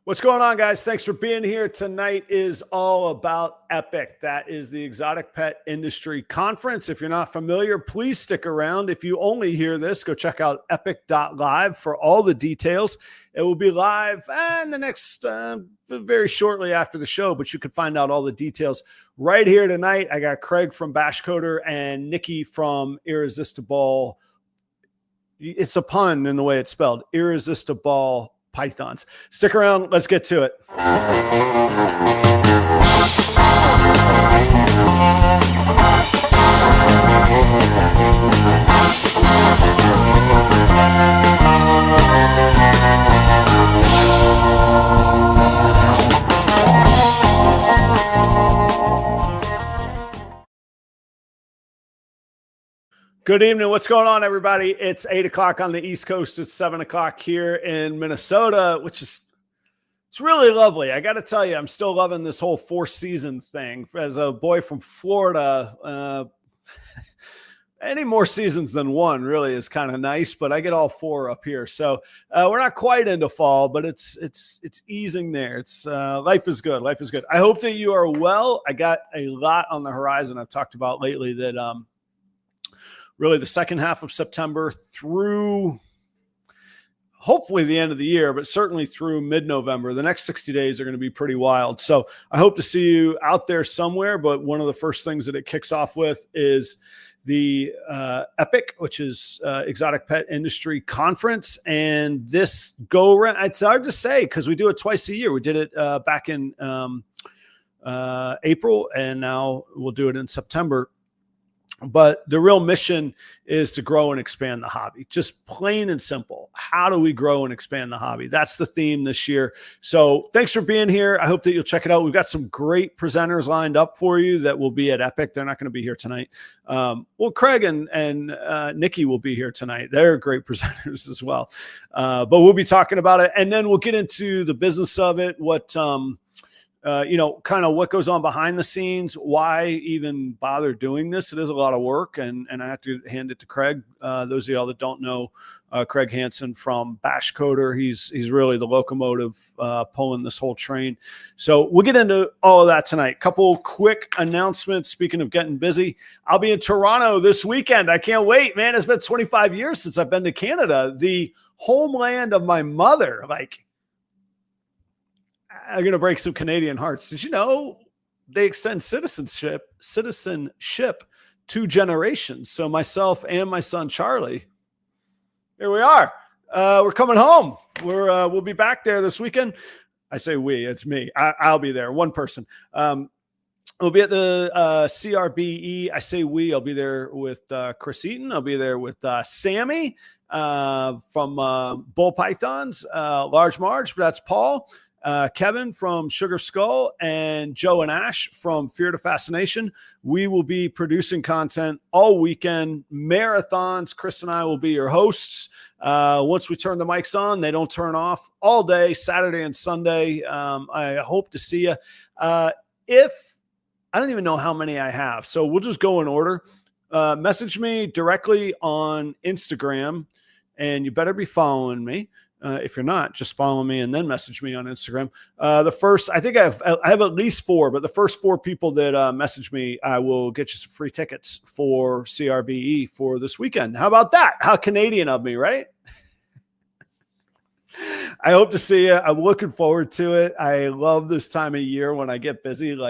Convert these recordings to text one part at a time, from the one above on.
What's going on, guys? Thanks for being here. Tonight is all about Epic. That is the Exotic Pet Industry Conference. If you're not familiar, please stick around. If you only hear this, go check out epic.live for all the details. It will be live in the next very shortly after the show, but you can find out all the details right here tonight. I got Craig from Bashcoder and Nikki from Irresistiball. It's a pun in the way it's spelled. Irresistiball pythons. Stick around. Let's get to it. Good evening. What's going on, everybody? It's 8 o'clock on the East Coast. It's 7 o'clock here in Minnesota, it's really lovely. I got to tell you, I'm still loving this whole 4-season thing. As a boy from Florida, any more seasons than one really is kind of nice, but I get all 4 up here. So we're not quite into fall, but it's easing there. Life is good. Life is good. I hope that you are well. I got a lot on the horizon I've talked about lately that really the second half of September through hopefully the end of the year, but certainly through mid-November. The next 60 days are going to be pretty wild. So I hope to see you out there somewhere. But one of the first things that it kicks off with is the EPIC, which is Exotic Pet Industry Conference. And this go-around, it's hard to say because we do it twice a year. We did it back in April, and now we'll do it in September. But the real mission is to grow and expand the hobby. Just plain and simple. How do we grow and expand the hobby? That's the theme this year. So thanks for being here. I hope that you'll check it out. We've got some great presenters lined up for you that will be at Epic. They're not going to be here tonight. Well, Craig and Nikki will be here tonight. They're great presenters as well. But we'll be talking about it. And then we'll get into the business of it, kind of what goes on behind the scenes, why even bother doing this. It is a lot of work, and I have to hand it to Craig. Those of y'all that don't know, Craig Hansen from Bashcoder, he's really the locomotive pulling this whole train. So we'll get into all of that tonight. Couple quick announcements. Speaking of getting busy, I'll be in Toronto this weekend. I can't wait, man. It's been 25 years since I've been to Canada, the homeland of my mother. I'm going to break some Canadian hearts. Did you know they extend citizenship 2 generations? So myself and my son, Charlie, here we are. We're coming home. We'll be back there this weekend. I say we, it's me. I'll be there. One person. We'll be at the CRBE. I say we. I'll be there with Chris Eaton. I'll be there with Sammy from Bull Pythons, Large Marge. That's Paul. Kevin from Sugar Skull, and Joe and Ash from Fear to Fascination. We will be producing content all weekend, marathons. Chris and I will be your hosts. Once we turn the mics on, they don't turn off all day, Saturday and Sunday. I hope to see you. If I don't even know how many I have, so we'll just go in order. Message me directly on Instagram, and you better be following me. If you're not, just follow me and then message me on Instagram. I have at least 4, but the first 4 people that message me, I will get you some free tickets for CRBE for this weekend. How about that? How Canadian of me, right? I hope to see you. I'm looking forward to it. I love this time of year when I get busy.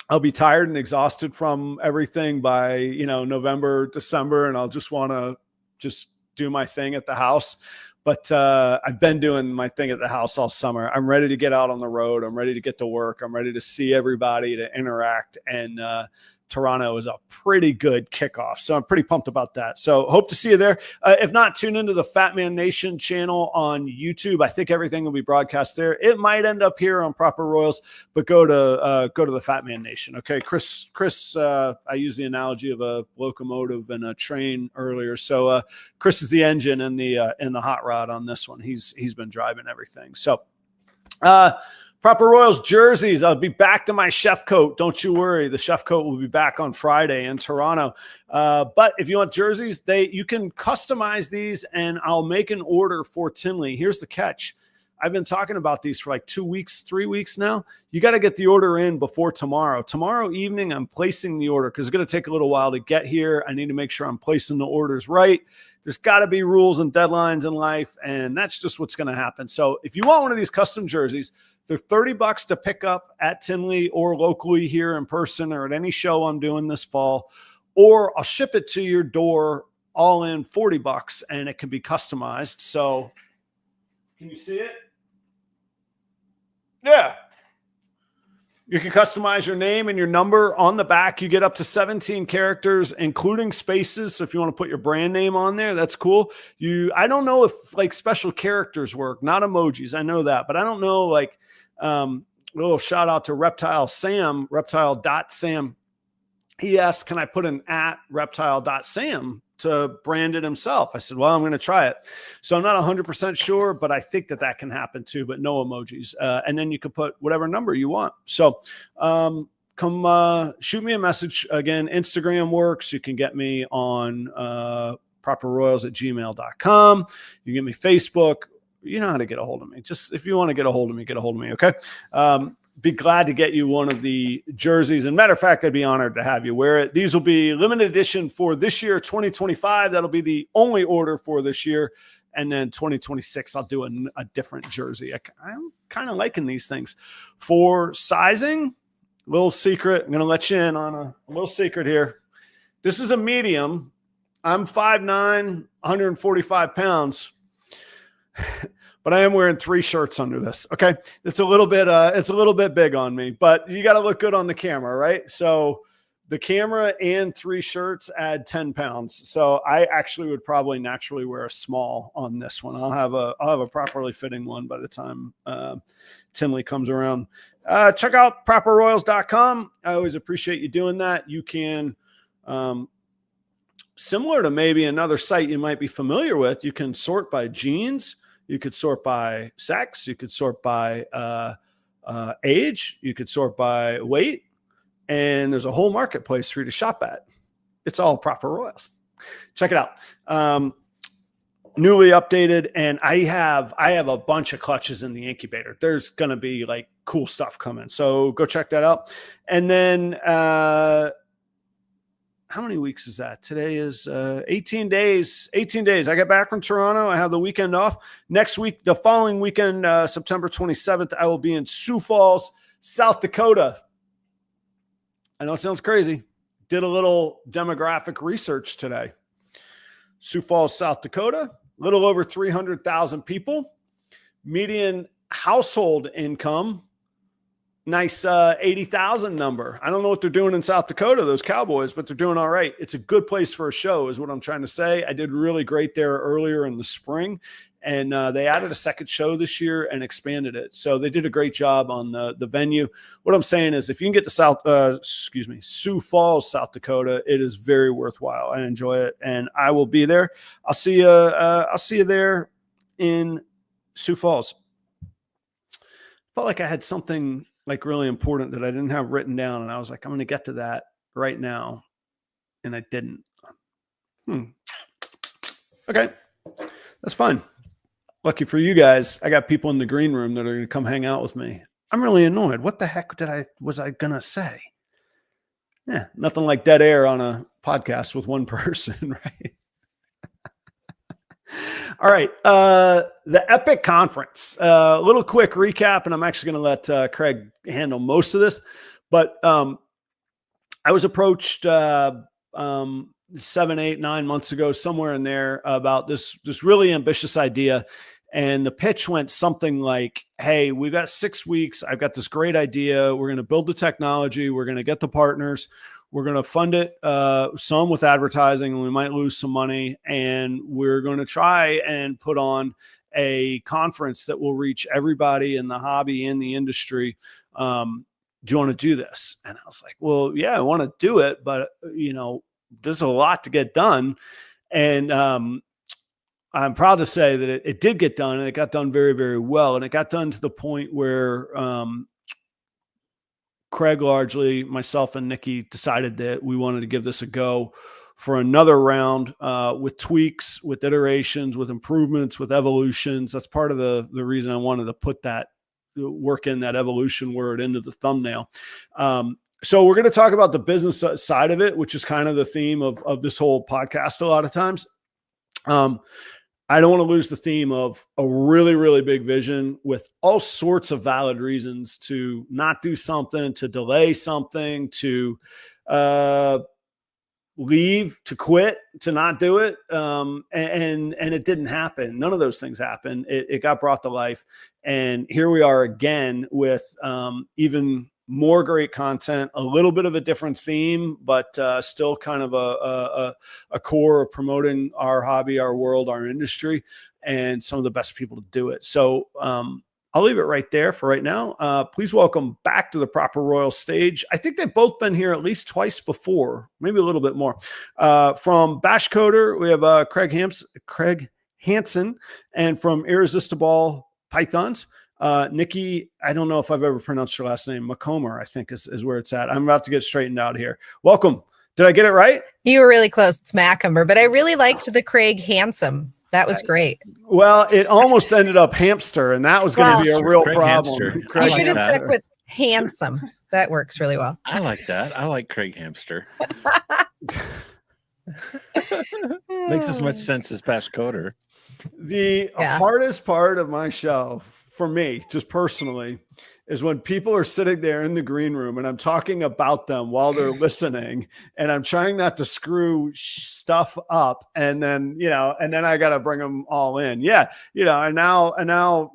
I'll be tired and exhausted from everything by, November, December, and I'll just want to just do my thing at the house. But I've been doing my thing at the house all summer. I'm ready to get out on the road. I'm ready to get to work. I'm ready to see everybody, to interact. And Toronto is a pretty good kickoff. So I'm pretty pumped about that. So hope to see you there. If not, tune into the Fat Man Nation channel on YouTube. I think everything will be broadcast there. It might end up here on Proper Royals, but go to the Fat Man Nation. Okay, Chris, I used the analogy of a locomotive and a train earlier. So Chris is the engine and the hot rod on this one. He's been driving everything. So Proper Royals jerseys. I'll be back to my chef coat. Don't you worry. The chef coat will be back on Friday in Toronto. But if you want jerseys, you can customize these, and I'll make an order for Tinley. Here's the catch. I've been talking about these for like 2 weeks, 3 weeks now. You got to get the order in before tomorrow. Tomorrow evening, I'm placing the order because it's going to take a little while to get here. I need to make sure I'm placing the orders right. There's got to be rules and deadlines in life, and that's just what's going to happen. So if you want one of these custom jerseys, they're $30 to pick up at Tinley or locally here in person or at any show I'm doing this fall, or I'll ship it to your door all in $40 and it can be customized. So can you see it? Yeah. You can customize your name and your number on the back. You get up to 17 characters, including spaces. So if you want to put your brand name on there, that's cool. I don't know if like special characters work, not emojis. I know that, but I don't know, like, a little shout out to Reptile Sam, reptile.sam. He asked, can I put an @reptile.sam to brand it himself? I said, well, I'm going to try it. So I'm not 100% sure, but I think that can happen too, but no emojis. And then you can put whatever number you want. So come shoot me a message. Again, Instagram works. You can get me on properroyals@gmail.com. You can get me Facebook. You know how to get a hold of me. Just if you want to get a hold of me, get a hold of me. Okay. Be glad to get you one of the jerseys. And matter of fact, I'd be honored to have you wear it. These will be limited edition for this year, 2025. That'll be the only order for this year. And then 2026, I'll do a different jersey. I'm kind of liking these things. For sizing, little secret. I'm going to let you in on a little secret here. This is a medium. I'm 5'9", 145 pounds. But I am wearing 3 shirts under this. Okay. It's a little bit big on me, but you got to look good on the camera, right? So the camera and 3 shirts add 10 pounds. So I actually would probably naturally wear a small on this one. I'll have a properly fitting one by the time Tinley comes around. Check out properroyals.com. I always appreciate you doing that. You can, similar to maybe another site you might be familiar with, you can sort by genes. You could sort by sex. You could sort by age. You could sort by weight. And there's a whole marketplace for you to shop at. It's all Proper Royals. Check it out. Newly updated. And I have a bunch of clutches in the incubator. There's going to be like cool stuff coming. So go check that out. And then how many weeks is that? Today is 18 days. 18 days. I got back from Toronto. I have the weekend off. Next week, the following weekend, September 27th, I will be in Sioux Falls, South Dakota. I know it sounds crazy. Did a little demographic research today. Sioux Falls, South Dakota, a little over 300,000 people. Median household income, nice 80,000 number. I don't know what they're doing in South Dakota, those Cowboys, but they're doing all right. It's a good place for a show is what I'm trying to say. I did really great there earlier in the spring, and they added a second show this year and expanded it. So they did a great job on the venue. What I'm saying is if you can get to Sioux Falls, South Dakota, it is very worthwhile. I enjoy it, and I will be there. I'll see you there in Sioux Falls. Felt like I had something like really important that I didn't have written down. And I was like, I'm going to get to that right now. And I didn't. Okay. That's fine. Lucky for you guys, I got people in the green room that are going to come hang out with me. I'm really annoyed. What the heck was I going to say? Yeah. Nothing like dead air on a podcast with one person, right? All right. The Epic Conference, a little quick recap, and I'm actually going to let Craig handle most of this, but I was approached 7, 8, 9 months ago, somewhere in there, about this really ambitious idea. And the pitch went something like, hey, we've got 6 weeks. I've got this great idea. We're going to build the technology. We're going to get the partners. We're going to fund it, some with advertising, and we might lose some money. And we're going to try and put on a conference that will reach everybody in the hobby and the industry. Do you want to do this? And I was like, well, yeah, I want to do it, but there's a lot to get done. And I'm proud to say that it did get done, and it got done very, very well. And it got done to the point where Craig, largely myself and Nikki, decided that we wanted to give this a go. for another round with tweaks, with iterations, with improvements, with evolutions. That's part of the reason I wanted to put that work in that evolution word into the thumbnail. So we're going to talk about the business side of it, which is kind of the theme of this whole podcast a lot of times. I don't want to lose the theme of a really, really big vision with all sorts of valid reasons to not do something, to delay something, to leave, to quit, to not do it. And it didn't happen. None of those things happened. It got brought to life. And here we are again with even more great content, a little bit of a different theme, but still kind of a core of promoting our hobby, our world, our industry, and some of the best people to do it. So I'll leave it right there for right now. Please welcome back to the Proper Royal stage. I think they've both been here at least twice before, maybe a little bit more. From Bashcoder, we have Craig Hansen, and from Irresistiball Pythons, Nikki, I don't know if I've ever pronounced your last name. McComber, I think is where it's at. I'm about to get straightened out here. Welcome. Did I get it right? You were really close. It's Macomber, but I really liked the Craig Handsome. That was great. Well, it almost ended up hamster, and that was going to be a real Craig problem. You should have stuck with handsome. That works really well. I like that. I like Craig Hamster. Makes as much sense as Bashcoder. The hardest part of my show, for me, just personally, is when people are sitting there in the green room and I'm talking about them while they're listening, and I'm trying not to screw stuff up. And then, I got to bring them all in. Yeah. And now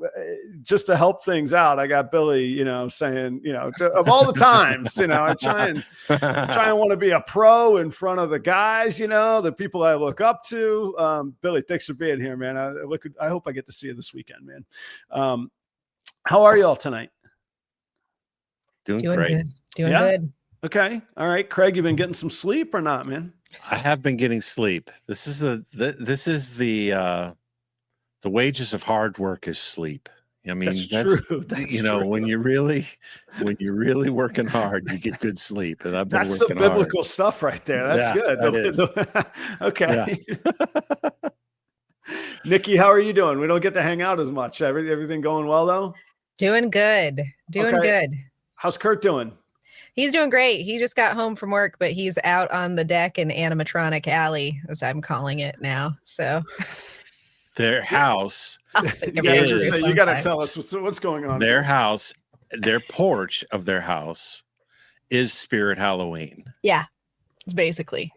just to help things out, I got Billy, saying, of all the times, I try and want to be a pro in front of the guys, the people I look up to. Billy, thanks for being here, man. I hope I get to see you this weekend, man. How are you all tonight? Doing great. Doing good. Okay. All right. Craig, you been getting some sleep or not, man? I have been getting sleep. This is the wages of hard work is sleep. I mean, that's true. True. When you're really working hard, you get good sleep. And I've been working hard. That's some biblical stuff right there. That's good. That is. Okay. Yeah. Nikki, how are you doing? We don't get to hang out as much. Everything going well though? Doing good. Good. How's Kurt doing? He's doing great. He just got home from work, but he's out on the deck in animatronic alley, as I'm calling it now. So their house you got to tell us what's going on. Their house, their porch of their house is Spirit Halloween. Yeah, it's basically.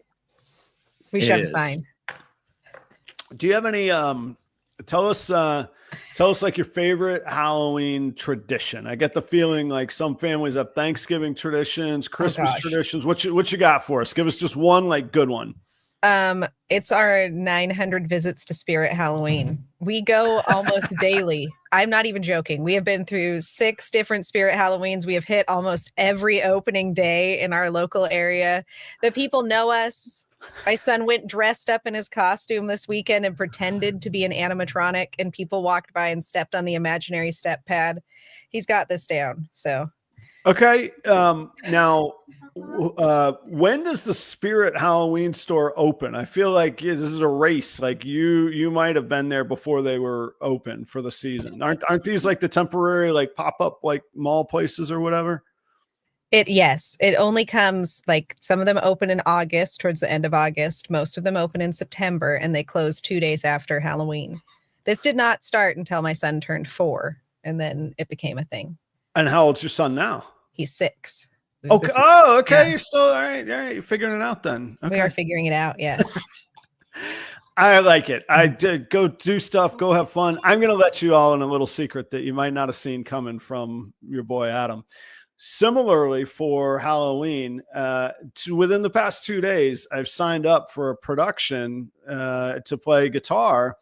We should have a sign. Do you have any tell us like your favorite Halloween tradition? I get the feeling like some families have Thanksgiving traditions, Christmas traditions. What you got for us? Give us just one like good one. It's our 900 visits to Spirit Halloween. We go almost daily. I'm not even joking. We have been through 6 different Spirit Halloweens. We have hit almost every opening day in our local area. The people know us. My son went dressed up in his costume this weekend and pretended to be an animatronic, and people walked by and stepped on the imaginary step pad. He's got this down. So, okay. Now, when does the Spirit Halloween store open? I feel like this is a race. Like you might have been there before they were open for the season. Aren't these like the temporary like pop up like mall places or whatever? Yes, it only comes like some of them open in August, towards the end of August. Most of them open in September, and they close 2 days after Halloween. This did not start until my son turned 4, and then it became a thing. And how old's your son now? He's 6. Okay. Okay. Yeah. You're still all right. You're figuring it out then. Okay. We are figuring it out. Yes. I like it. I did go do stuff, go have fun. I'm going to let you all in a little secret that you might not have seen coming from your boy, Adam. Similarly, for Halloween, within the past 2 days, I've signed up for a production to play guitar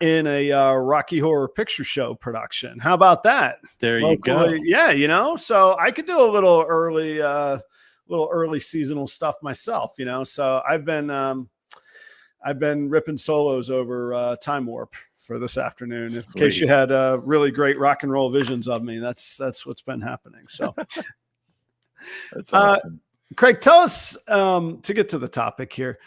in a Rocky Horror Picture Show production. How about that? There you go. Yeah, so I could do a little early seasonal stuff myself, So I've been ripping solos over Time Warp for this afternoon. In case you had really great rock and roll visions of me, that's what's been happening. So that's awesome. Craig, tell us, to get to the topic here,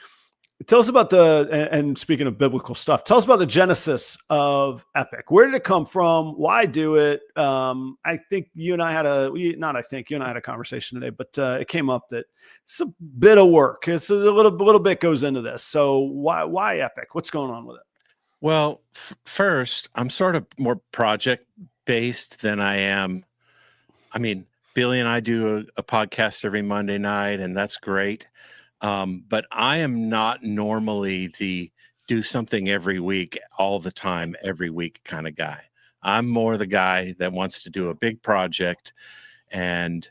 Tell us about and speaking of biblical stuff, tell us about the genesis of Epic. Where did it come from? Why do it? I think you and I had you and I had a conversation today, but it came up that it's a bit of work. It's a little bit goes into this. So why Epic? What's going on with it? Well, first, I'm sort of more project based than I am. I mean, Billy and I do a podcast every Monday night, and that's great. But I am not normally the do something every week, all the time, every week kind of guy. I'm more the guy that wants to do a big project and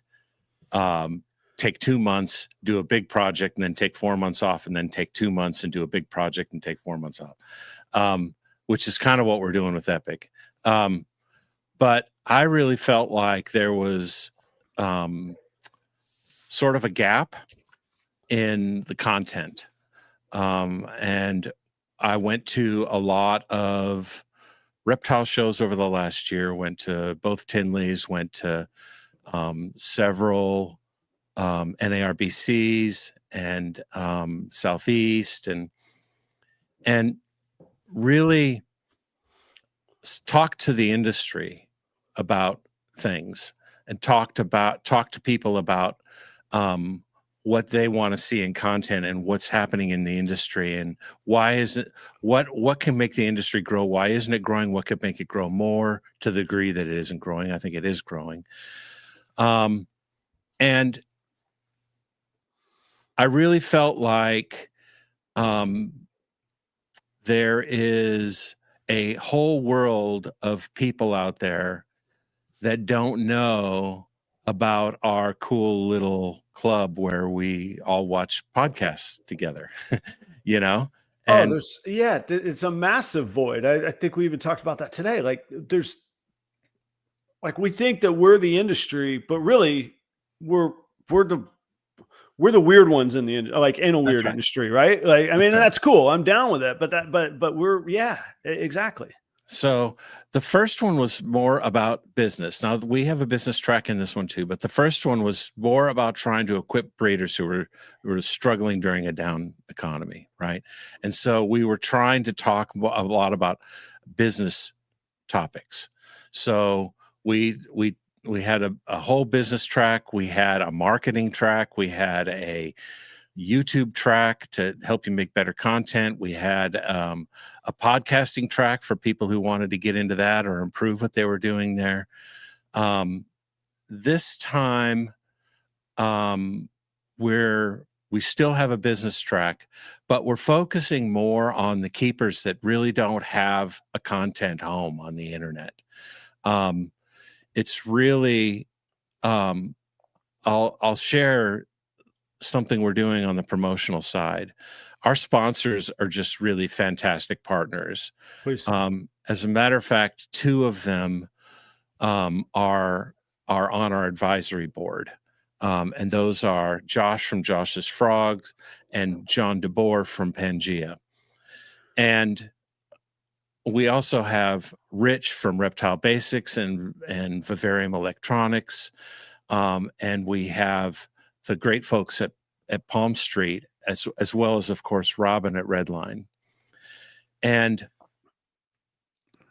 take 2 months, do a big project, and then take 4 months off, and then take 2 months and do a big project and take 4 months off, which is kind of what we're doing with Epic. But I really felt like there was sort of a gap in the content. And I went to a lot of reptile shows over the last year, went to both Tinley's, went to several NARBCs and Southeast, and really talked to the industry about things, and talk to people about what they want to see in content and what's happening in the industry, and why is it, what can make the industry grow? Why isn't it growing? What could make it grow more to the degree that it isn't growing? I think it is growing. And I really felt like there is a whole world of people out there that don't know about our cool little club where we all watch podcasts together, you know? And it's a massive void. I think we even talked about that today. Like we think that we're the industry, but really we're the weird ones in in a weird industry, right? Like, I mean, that's cool. I'm down with it, but we're, exactly. So the first one was more about business. Now we have a business track in this one too, but the first one was more about trying to equip breeders who were struggling during a down economy, right? And so we were trying to talk a lot about business topics. So we had a whole business track. We had a marketing track. We had a YouTube track to help you make better content. We had a podcasting track for people who wanted to get into that or improve what they were doing there. This time, we still have a business track, but we're focusing more on the keepers that really don't have a content home on the internet. It's really, I'll share something we're doing on the promotional side. Our sponsors are just really fantastic partners. Please. As a matter of fact, 2 of them are on our advisory board. And those are Josh from Josh's Frogs and John DeBoer from Pangea. And we also have Rich from Reptile Basics and Vivarium Electronics. And we have the great folks at Palm Street, as well as, of course, Robin at REDLINE. And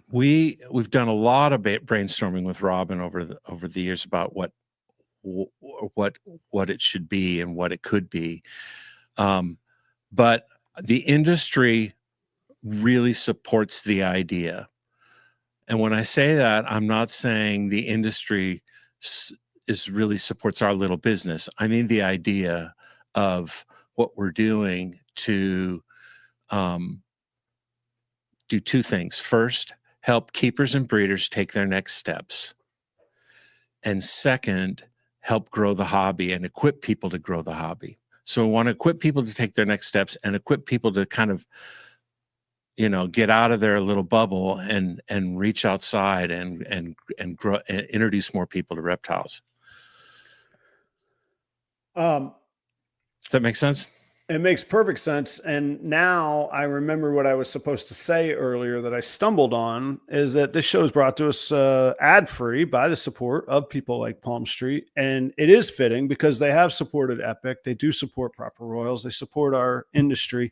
we've done a lot of brainstorming with Robin over the years about what it should be and what it could be. But the industry really supports the idea. And when I say that, I'm not saying the industry really supports our little business. I mean the idea of what we're doing to do 2 things. First, help keepers and breeders take their next steps. And second, help grow the hobby and equip people to grow the hobby. So we want to equip people to take their next steps and equip people to kind of, get out of their little bubble and reach outside and grow and introduce more people to reptiles. Does that make sense? It makes perfect sense. And now I remember what I was supposed to say earlier that I stumbled on, is that this show is brought to us ad-free by the support of people like Palm Street. And it is fitting because they have supported Epic. They do support Proper Royals. They support our industry.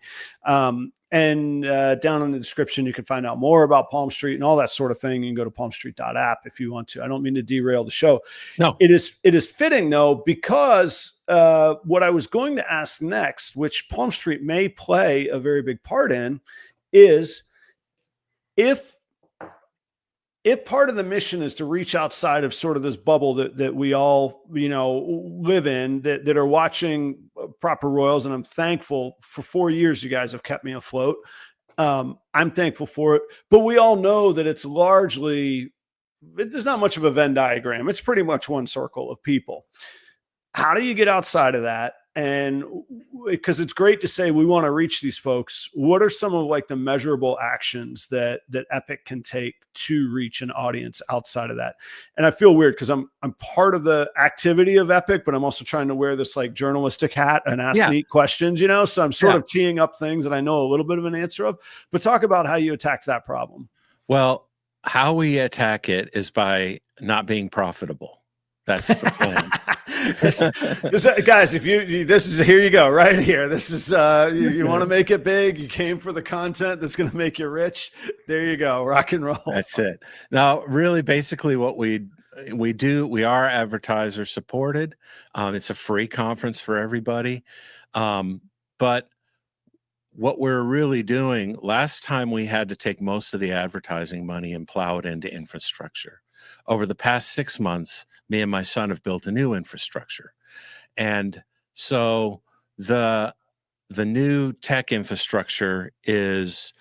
And down in the description, you can find out more about Palm Street and all that sort of thing. You can go to palmstreet.app if you want to. I don't mean to derail the show. No, it is fitting though, because what I was going to ask next, which Palm Street may play a very big part in, is if part of the mission is to reach outside of sort of this bubble that we all, live in, that are watching Proper Royals. And I'm thankful for 4 years. You guys have kept me afloat. I'm thankful for it, but we all know that it's largely, there's not much of a Venn diagram. It's pretty much one circle of people. How do you get outside of that? And because it's great to say we want to reach these folks, what are some of like the measurable actions that Epic can take to reach an audience outside of that? And I feel weird because I'm part of the activity of Epic, but I'm also trying to wear this like journalistic hat and ask neat questions, so I'm sort of teeing up things that I know a little bit of an answer of. But talk about how you attack that problem. Well, how we attack it is by not being profitable. That's the plan. Guys, if here you go right here. This is you want to make it big. You came for the content that's going to make you rich. There you go. Rock and roll. That's it. Now, really, basically what we do, we are advertiser supported. It's a free conference for everybody. But what we're really doing, last time we had to take most of the advertising money and plow it into infrastructure. Over the past 6 months, me and my son have built a new infrastructure. And so the new tech infrastructure is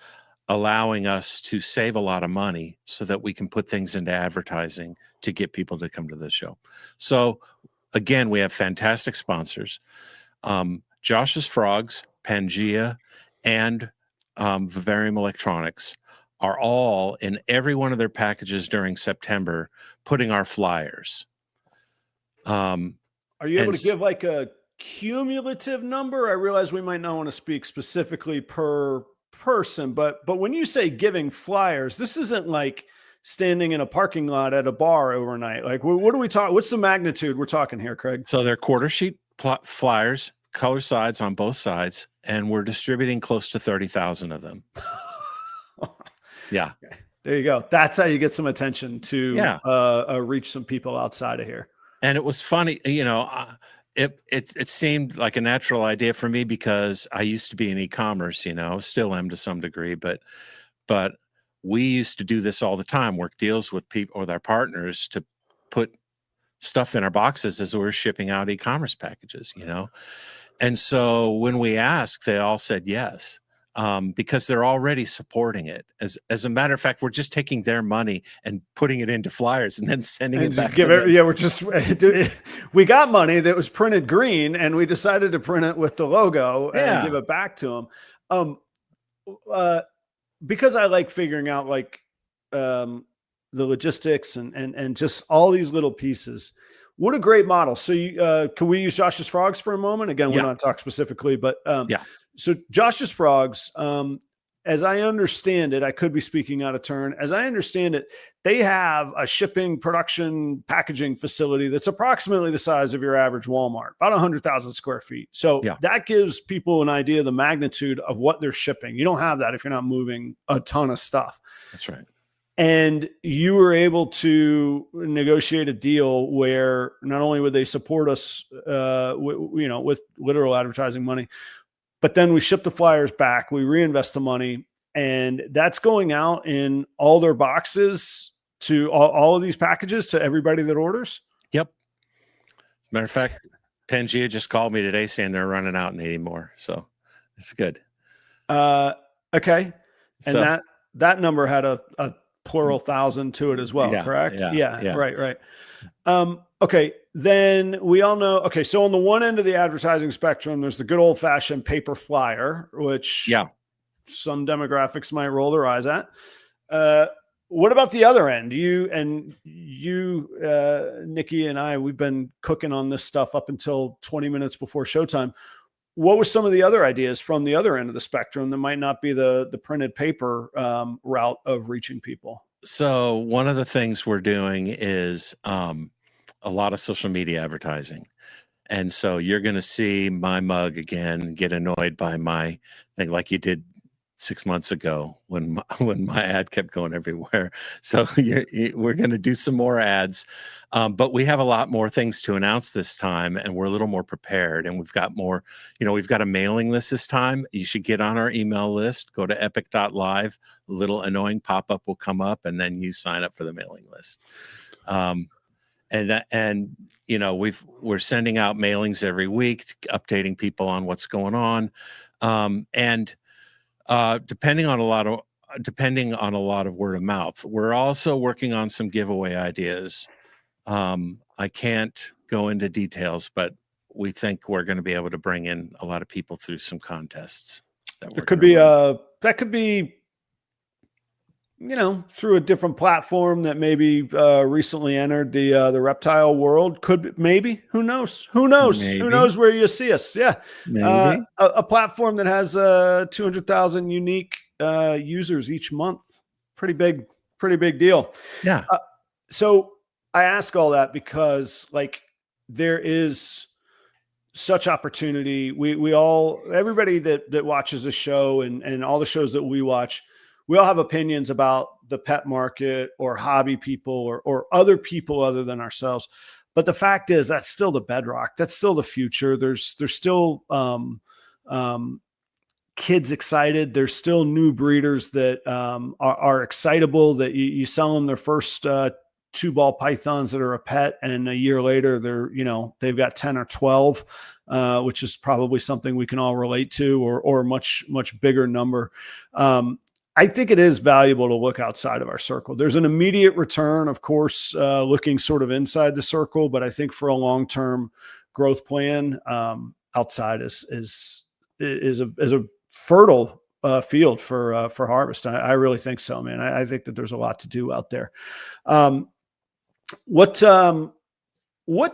allowing us to save a lot of money so that we can put things into advertising to get people to come to the show. So again, we have fantastic sponsors. Josh's Frogs, Pangea, and Vivarium Electronics are all in every one of their packages during September, putting our flyers. Are you able to give like a cumulative number? I realize we might not want to speak specifically per person, but when you say giving flyers, this isn't like standing in a parking lot at a bar overnight. Like, what are we talking? What's the magnitude we're talking here, Craig? So they're quarter sheet flyers, color sides on both sides, and we're distributing close to 30,000 of them. Yeah. Okay. There you go. That's how you get some attention to reach some people outside of here. And it was funny, it seemed like a natural idea for me because I used to be in e-commerce, still am to some degree, but we used to do this all the time, work deals with people, with our partners to put stuff in our boxes as we were shipping out e-commerce packages, And so when we asked, they all said yes. Because they're already supporting it. As a matter of fact, we're just taking their money and putting it into flyers and then sending it back to them. Yeah, we got money that was printed green and we decided to print it with the logo and give it back to them. Because I like figuring out like the logistics and just all these little pieces. What a great model. So can we use Josh's Frogs for a moment? Again, we're not talking specifically, but so Josh's Frogs, as I understand it, I could be speaking out of turn. As I understand it, they have a shipping, production, packaging facility that's approximately the size of your average Walmart, about 100,000 square feet. So that gives people an idea of the magnitude of what they're shipping. You don't have that if you're not moving a ton of stuff. That's right. And you were able to negotiate a deal where not only would they support us, with literal advertising money, but then we ship the flyers back, we reinvest the money, and that's going out in all their boxes to all of these packages to everybody that orders? Yep. As a matter of fact, Pangea just called me today saying they're running out and needing more. So it's good. Okay. And that number had a plural thousand to it as well, correct? Yeah. Right. Okay. Then we all know, okay. So on the one end of the advertising spectrum, there's the good old fashioned paper flyer, which some demographics might roll their eyes at. What about the other end? You, Nikki and I, we've been cooking on this stuff up until 20 minutes before showtime. what were some of the other ideas from the other end of the spectrum that might not be the printed paper route of reaching people? So one of the things we're doing is a lot of social media advertising. And so you're going to see my mug again, get annoyed by my thing like you did 6 months ago when my ad kept going everywhere. So we're going to do some more ads, but we have a lot more things to announce this time, and we're a little more prepared. And we've got more, we've got a mailing list this time. You should get on our email list. Go to epic.live. A little annoying pop-up will come up, and then you sign up for the mailing list. We're sending out mailings every week, updating people on what's going on, depending on a lot of word of mouth. We're also working on some giveaway ideas. I can't go into details, but we think we're going to be able to bring in a lot of people through some contests. That could be through a different platform that maybe recently entered the reptile world. Who knows where you see us. Yeah. Maybe. A platform that has 200,000 unique users each month. Pretty big deal. Yeah. So I ask all that because there is such opportunity. Everybody that watches the show and all the shows that we watch, we all have opinions about the pet market or hobby people or other people other than ourselves. But the fact is that's still the bedrock. That's still the future. There's still kids excited. There's still new breeders that are excitable, that you sell them their first 2-ball pythons that are a pet, and a year later they've got 10 or 12, which is probably something we can all relate to, or a much bigger number. I think it is valuable to look outside of our circle. There's an immediate return, of course, looking sort of inside the circle, but I think for a long-term growth plan, outside is a fertile field for harvest. I really think so, man. I think that there's a lot to do out there. What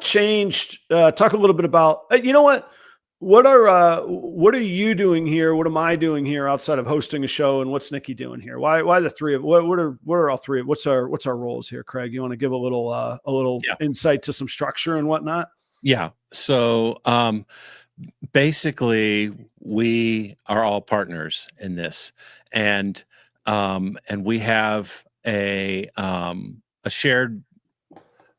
changed? Talk a little bit about, what are you doing here? What am I doing here outside of hosting a show? And what's Nikki doing here? Why the three of, what are all three of, what's our roles here? Craig, you want to give a little insight to some structure and whatnot? Yeah. So, basically we are all partners in this, and we have a shared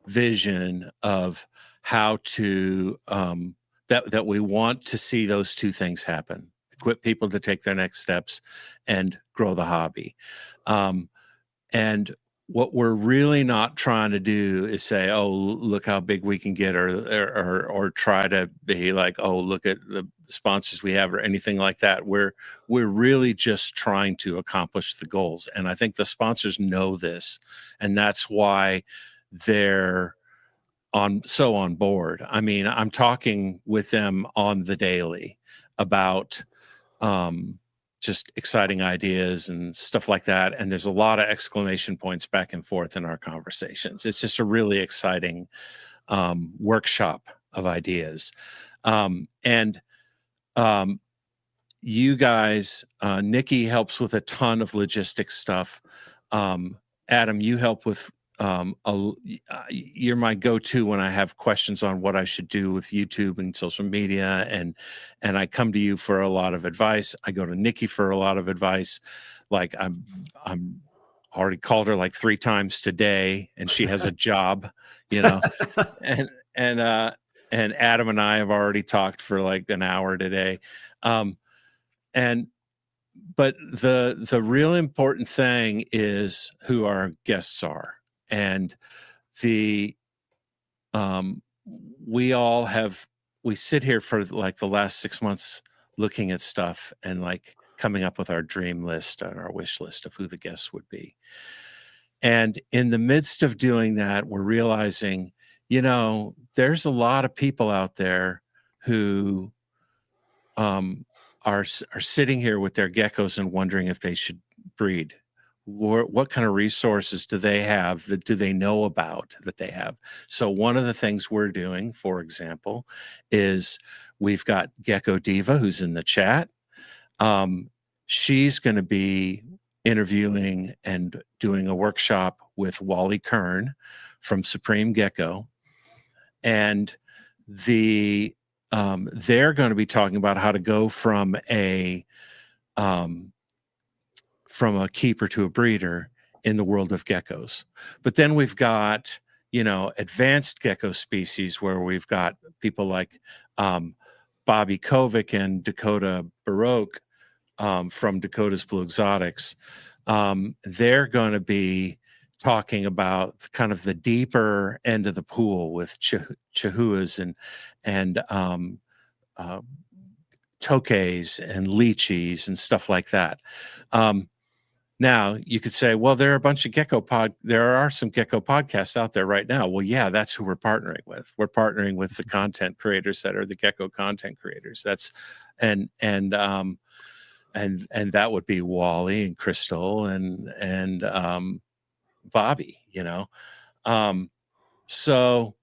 vision of how to, that we want to see those two things happen: equip people to take their next steps and grow the hobby. And what we're really not trying to do is say, oh, look how big we can get, or try to be like, oh, look at the sponsors we have, or anything like that. We're really just trying to accomplish the goals. And I think the sponsors know this, and that's why they're on board. I mean, I'm talking with them on the daily about just exciting ideas and stuff like that. And there's a lot of exclamation points back and forth in our conversations. It's just a really exciting workshop of ideas. You guys, Nikki helps with a ton of logistics stuff. Adam, you help with you're my go-to when I have questions on what I should do with YouTube and social media, and I come to you for a lot of advice. I go to Nikki for a lot of advice. Like I'm already called her like 3 times today, and she has a job, and Adam and I have already talked for like an hour today. But the real important thing is who our guests are. And we sit here for like the last 6 months looking at stuff and like coming up with our dream list and our wish list of who the guests would be. And in the midst of doing that, we're realizing, there's a lot of people out there who are sitting here with their geckos and wondering if they should breed. what kind of resources do they have that do they know about that they have? So one of the things we're doing, for example, is we've got Gecko Diva, who's in the chat. She's going to be interviewing and doing a workshop with Wally Kern from Supreme Gecko. And they're going to be talking about how to go from a keeper to a breeder in the world of geckos. But then we've got, advanced gecko species where we've got people like Bobby Kovic and Dakota Baroque from Dakota's Blue Exotics. They're going to be talking about kind of the deeper end of the pool with chihuahuas and tokays and lychees and stuff like that. Now you could say, well, there are some gecko podcasts out there right now. Well, yeah, that's who we're partnering with. We're partnering with the content creators that are the gecko content creators. And that would be Wally and Crystal and Bobby, So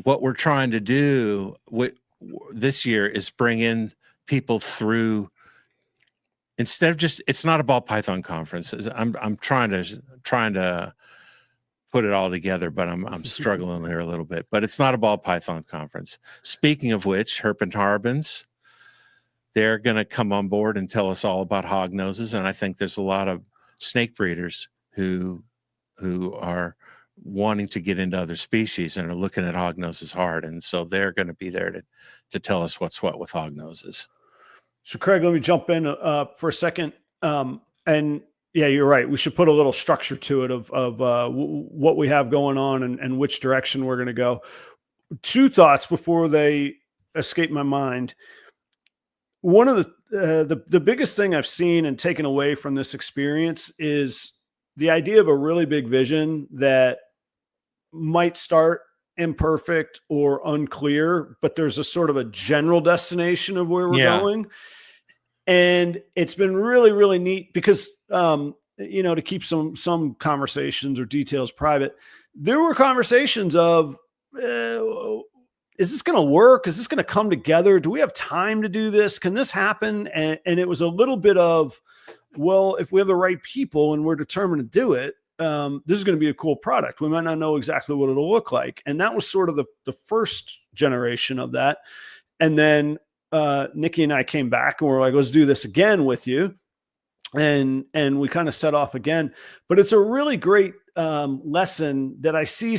what we're trying to do this year is bring in people through, instead of it's not a ball python conference. I'm trying to put it all together, but I'm struggling here a little bit. But it's not a ball python conference. Speaking of which, Herp and Harbins, they're going to come on board and tell us all about hog noses. And I think there's a lot of snake breeders who are wanting to get into other species and are looking at hog noses hard. And so they're going to be there to tell us what's what with hog noses. So Craig, let me jump in for a second. And yeah, you're right. We should put a little structure to it of what we have going on and which direction we're going to go. Two thoughts before they escape my mind. One of the biggest thing I've seen and taken away from this experience is the idea of a really big vision that might start imperfect or unclear, but there's a sort of a general destination of where we're going. And it's been really, really neat because, to keep some conversations or details private, there were conversations of, is this going to work? Is this going to come together? Do we have time to do this? Can this happen? And it was a little bit of, well, if we have the right people and we're determined to do it, this is going to be a cool product. We might not know exactly what it'll look like. And that was sort of the first generation of that. And then Nikki and I came back and we're like, let's do this again with you. And we kind of set off again. But it's a really great lesson that I see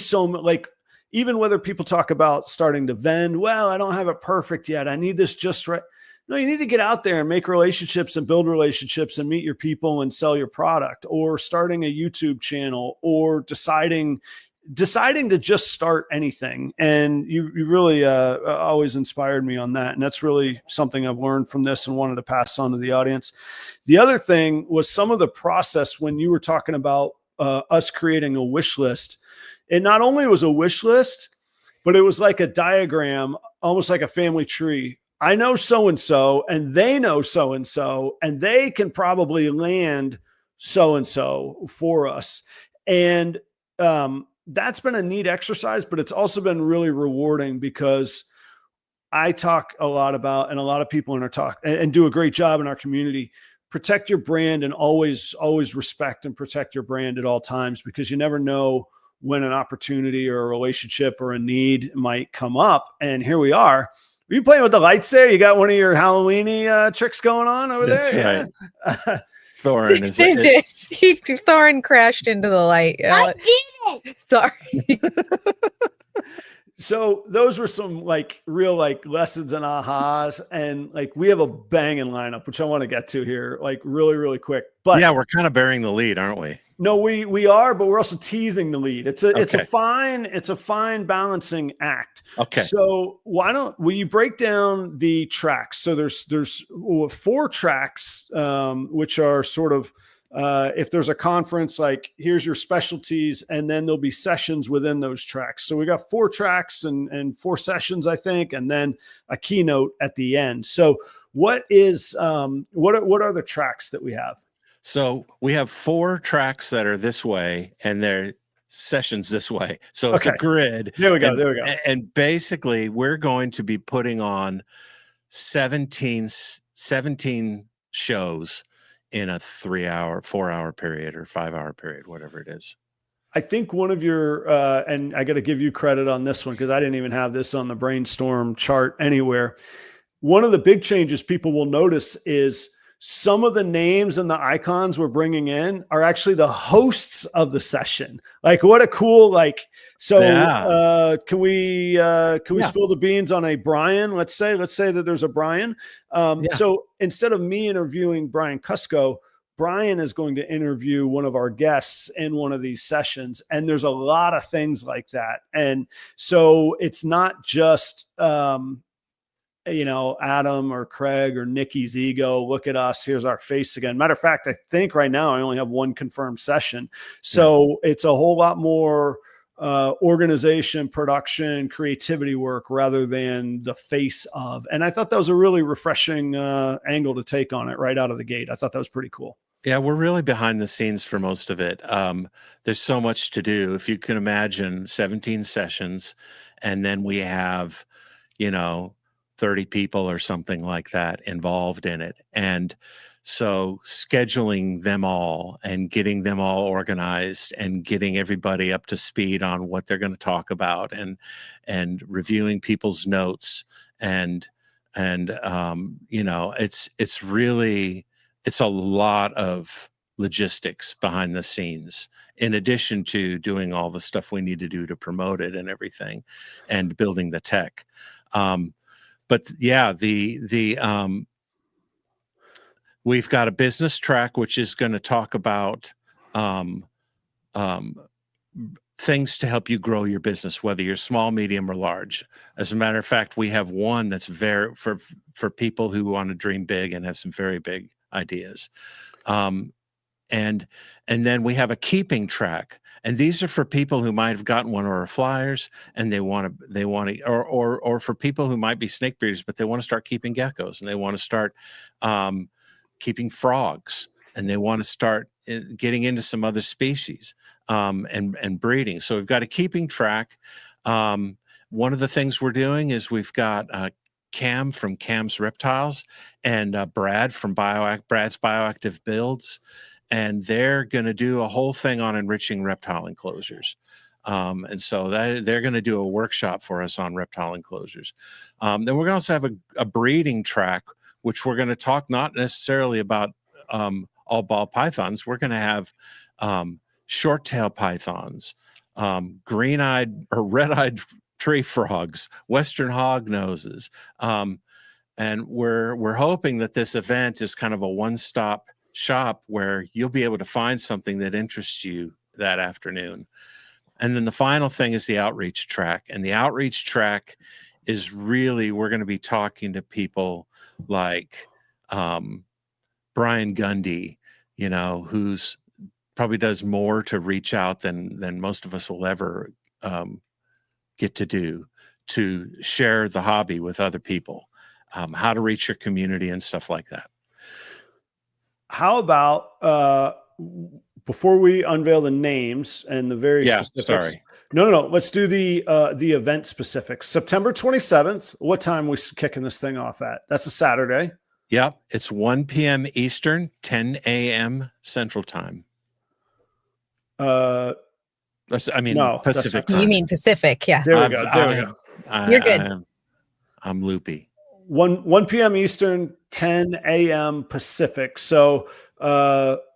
even whether people talk about starting to vend, well, I don't have it perfect yet. I need this just right. No, you need to get out there and make relationships and build relationships and meet your people and sell your product, or starting a YouTube channel, or deciding to just start anything. And you really always inspired me on that. And that's really something I've learned from this and wanted to pass on to the audience. The other thing was some of the process when you were talking about us creating a wish list. It not only was a wish list, but it was like a diagram, almost like a family tree. I know so-and-so and they know so-and-so, and they can probably land so-and-so for us. And that's been a neat exercise, but it's also been really rewarding because I talk a lot about, and a lot of people in our talk and do a great job in our community, protect your brand and always respect and protect your brand at all times, because you never know when an opportunity or a relationship or a need might come up. And here we are. Are you playing with the lights there? You got one of your Halloween-y tricks going on over there? That's right. Thorin Thorin crashed into the light. I did. Sorry. So those were some real lessons and ahas, and we have a banging lineup, which I want to get to here really, really quick. But yeah, we're kind of bearing the lead, aren't we? No, we are, but we're also teasing the lead. It's a fine balancing act. Okay. So will you break down the tracks? So there's 4 tracks, which are sort of, if there's a conference, here's your specialties, and then there'll be sessions within those tracks. So we got 4 tracks and 4 sessions, I think, and then a keynote at the end. So what are the tracks that we have? So we have 4 tracks that are this way, and they're sessions this way. So it's a grid. There we go. There we go. And basically, we're going to be putting on 17 shows in a 3-hour, 4-hour period or 5-hour period, whatever it is. I think one of your, and I got to give you credit on this one because I didn't even have this on the brainstorm chart anywhere. One of the big changes people will notice is some of the names and the icons we're bringing in are actually the hosts of the session. Like, what a cool, like, so can we spill the beans on a Brian? Let's say that there's a Brian. So instead of me interviewing Brian Cusco, Brian is going to interview one of our guests in one of these sessions. And there's a lot of things like that. And so it's not just, Adam or Craig or Nikki's ego. Look at us. Here's our face again. Matter of fact, I think right now I only have one confirmed session. So it's a whole lot more organization, production, creativity work rather than the face of. And I thought that was a really refreshing angle to take on it right out of the gate. I thought that was pretty cool. Yeah, we're really behind the scenes for most of it. There's so much to do. If you can imagine 17 sessions, and then we have, 30 people or something like that involved in it. And so scheduling them all and getting them all organized and getting everybody up to speed on what they're going to talk about and reviewing people's notes and it's a lot of logistics behind the scenes, in addition to doing all the stuff we need to do to promote it and everything and building the tech. But yeah, we've got a business track, which is going to talk about things to help you grow your business, whether you're small, medium, or large. As a matter of fact, we have one that's very for people who want to dream big and have some very big ideas. And then we have a keeping track, and these are for people who might have gotten one of our flyers and they want to, or for people who might be snake breeders, but they want to start keeping geckos and they want to start keeping frogs and they want to start getting into some other species and breeding. So we've got a keeping track. One of the things we're doing is we've got Cam from Cam's Reptiles and Brad from Brad's Bioactive Builds. And they're going to do a whole thing on enriching reptile enclosures. And so they're going to do a workshop for us on reptile enclosures. Then we're going to also have a breeding track, which we're going to talk not necessarily about all ball pythons. We're going to have short-tail pythons, green-eyed or red-eyed tree frogs, western hog noses. And we're hoping that this event is kind of a one-stop shop where you'll be able to find something that interests you that afternoon. And then the final thing is the outreach track. And the outreach track is really, we're going to be talking to people like Brian Gundy, who's probably does more to reach out than most of us will ever get to do, to share the hobby with other people, how to reach your community and stuff like that. How about before we unveil the names and the very specifics? Sorry. No. Let's do the event specifics. September 27th. What time are we kicking this thing off at? That's a Saturday. Yep. It's 1 p.m. Eastern, 10 a.m. Central Time. No, Pacific time. You mean Pacific? Yeah. There we go. You're good. I'm loopy. 1 p.m. Eastern, 10 a.m. Pacific. So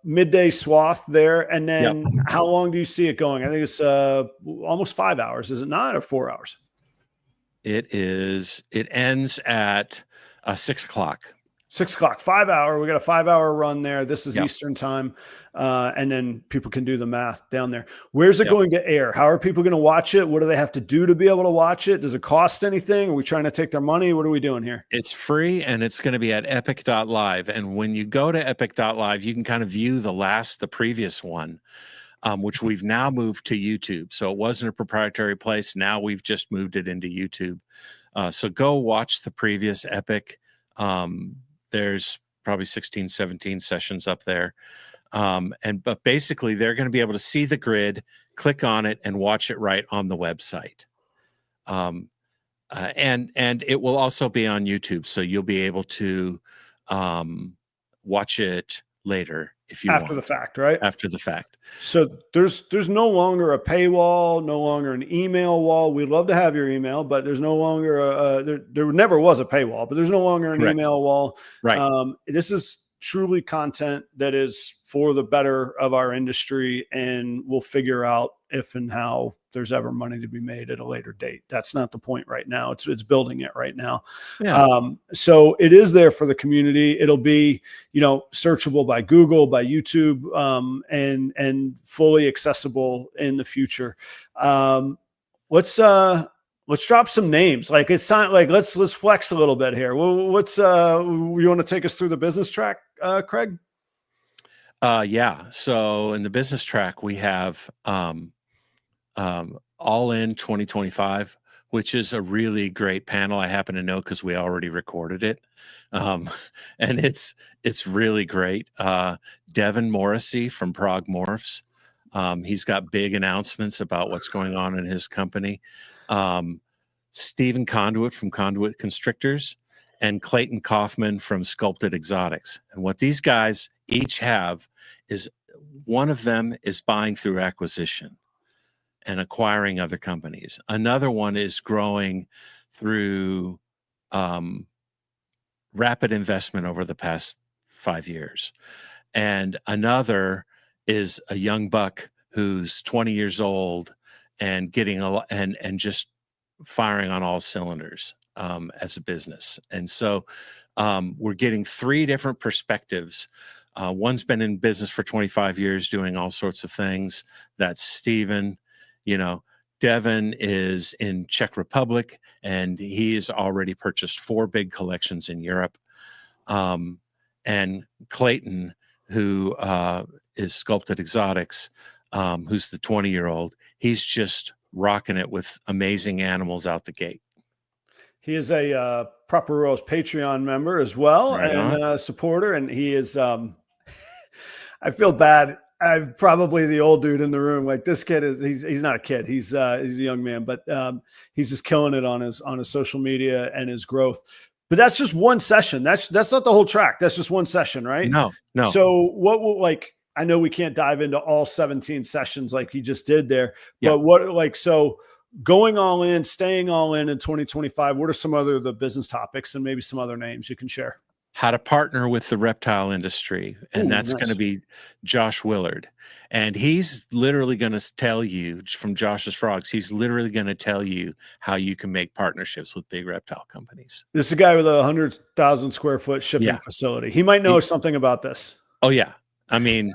midday swath there. And then How long do you see it going? I think it's almost 5 hours, is it not? Or 4 hours? It ends at 6 o'clock. 6 o'clock, 5 hour. We got a 5 hour run there. This is Eastern time. And then people can do the math down there. Where's it going to air? How are people going to watch it? What do they have to do to be able to watch it? Does it cost anything? Are we trying to take their money? What are we doing here? It's free and it's going to be at epic.live. And when you go to epic.live, you can kind of view the previous one, which we've now moved to YouTube. So it wasn't a proprietary place. Now we've just moved it into YouTube. So go watch the previous Epic. There's probably 16, 17 sessions up there. But basically they're going to be able to see the grid, click on it, and watch it right on the website. And it will also be on YouTube, so you'll be able to watch it later if you after want. the fact, right? After the fact. So there's no longer a paywall, no longer an email wall. We'd love to have your email, but there's no longer there never was a paywall, but there's no longer an email wall. Right. This is truly content that is for the better of our industry, and we'll figure out if and how there's ever money to be made at a later date. That's not the point right now. It's building it right now. Yeah. So it is there for the community. It'll be, searchable by Google, by YouTube, and fully accessible in the future. Let's drop some names. Like, it's time, like, let's flex a little bit here. You want to take us through the business track, Craig? Yeah. So in the business track, we have All In 2025, which is a really great panel. I happen to know because we already recorded it. And it's really great. Devin Morrissey from Prague Morphs. He's got big announcements about what's going on in his company. Stephen Conduit from Conduit Constrictors, and Clayton Kaufman from Sculpted Exotics. And what these guys each have is, one of them is buying through acquisition and acquiring other companies. Another one is growing through rapid investment over the past 5 years. And another is a young buck who's 20 years old and getting and just firing on all cylinders as a business. And so we're getting 3 different perspectives. One's been in business for 25 years doing all sorts of things. That's Stephen. Devin is in Czech Republic, and he has already purchased 4 big collections in Europe. And Clayton, who is Sculpted Exotics, who's the 20-year-old, he's just rocking it with amazing animals out the gate. He is a Proper Rules Patreon member as well, and a supporter. And he is, I feel bad. I'm probably the old dude in the room. Like, this kid he's not a kid. He's a young man, but he's just killing it on his social media and his growth. But that's just one session. That's not the whole track. That's just one session, right? No. So what will, like, I know we can't dive into all 17 sessions like you just did there, but so going all in, staying all in 2025, what are some other the business topics and maybe some other names you can share? How to partner with the reptile industry. And that's going to be Josh Willard. And he's literally going to tell you, from Josh's Frogs, he's literally going to tell you how you can make partnerships with big reptile companies. This is a guy with a 100,000 square foot shipping facility. He might know something about this. Oh yeah. I mean,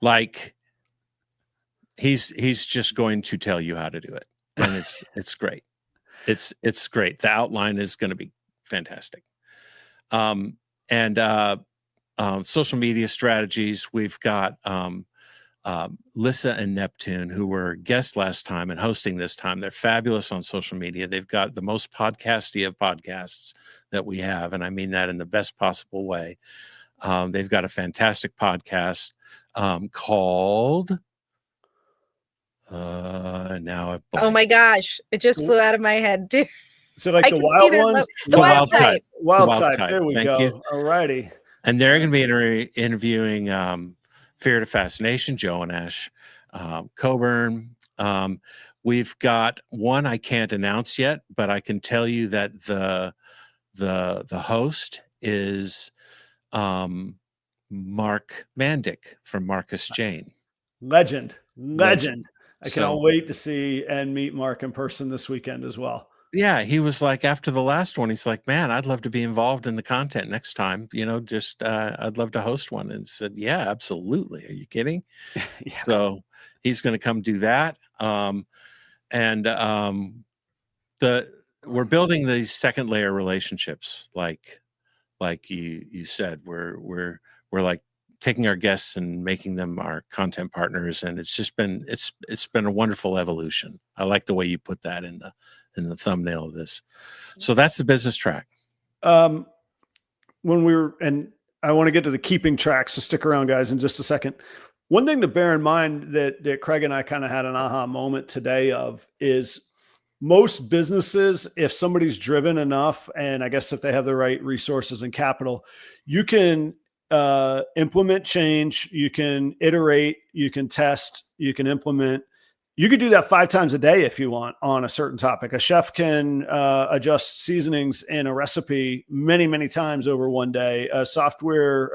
like, he's just going to tell you how to do it. And it's great. It's great. The outline is going to be fantastic. And social media strategies, we've got Lissa and Neptune, who were guests last time and hosting this time. They're fabulous on social media. They've got the most podcasty of podcasts that we have, and I mean that in the best possible way. They've got a fantastic podcast called oh my gosh, it just flew out of my head, dude. So, like, the wild ones, the wild type. Wild type. There we go. All righty. And they're going to be interviewing Fear to Fascination, Joe and Ash Coburn. We've got one I can't announce yet, but I can tell you that the host is Mark Mandick from Marcus Jane. Legend. I cannot wait to see and meet Mark in person this weekend as well. Yeah, he was like, after the last one, he's like, man, I'd love to be involved in the content next time. Just I'd love to host one. And said, yeah, absolutely. Are you kidding? Yeah. So he's going to come do that. We're building these second layer relationships, like you said. We're like taking our guests and making them our content partners, and it's been a wonderful evolution. I like the way you put that in the thumbnail of this. So that's the business track. When we were, and I want to get to the keeping track. So stick around, guys, in just a second. One thing to bear in mind that Craig and I kind of had an aha moment today of is most businesses, if somebody's driven enough, and I guess if they have the right resources and capital, you can implement change, you can iterate, you can test, you can implement. You could do that 5 times a day if you want on a certain topic. A chef can adjust seasonings in a recipe many, many times over one day. A software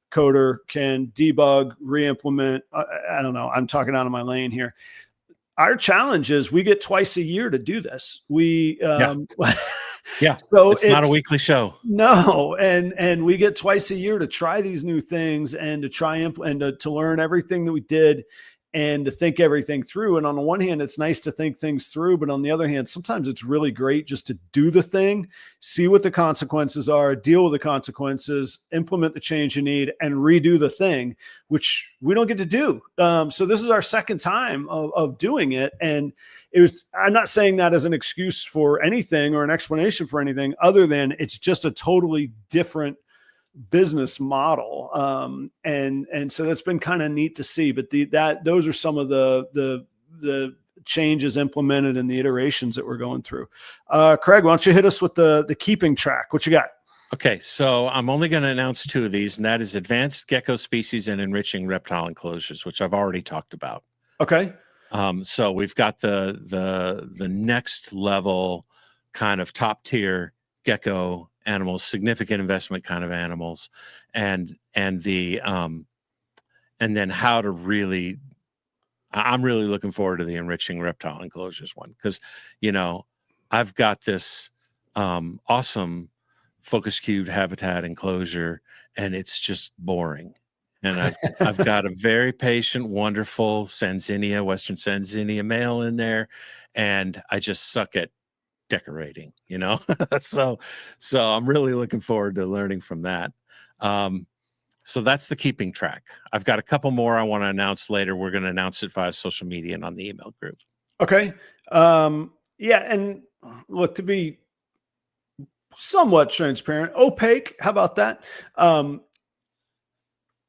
coder can debug, re-implement. I don't know. I'm talking out of my lane here. Our challenge is we get twice a year to do this. Yeah. So it's not a weekly show. No. And we get twice a year to try these new things and to try and to learn everything that we did and to think everything through. And on the one hand, it's nice to think things through, but on the other hand, sometimes it's really great just to do the thing, see what the consequences are, deal with the consequences, implement the change you need, and redo the thing, which we don't get to do. So this is our second time of doing it. And I'm not saying that as an excuse for anything or an explanation for anything other than it's just a totally different business model. And so that's been kind of neat to see, but those are some of the changes implemented and the iterations that we're going through. Craig, why don't you hit us with the keeping track? What you got? Okay. So I'm only going to announce 2 of these, and that is advanced gecko species and enriching reptile enclosures, which I've already talked about. Okay. So we've got the next level kind of top tier gecko animals, significant investment kind of animals, and then how to really, I'm really looking forward to the enriching reptile enclosures one, because I've got this awesome focus cubed habitat enclosure and it's just boring. And I've got a very patient, wonderful Sanzinia, Western Sanzinia male in there, and I just suck at decorating, so I'm really looking forward to learning from that. So that's the keeping track. I've got a couple more I want to announce later. We're going to announce it via social media and on the email group. Okay. Yeah. And look, to be somewhat transparent, opaque, how about that?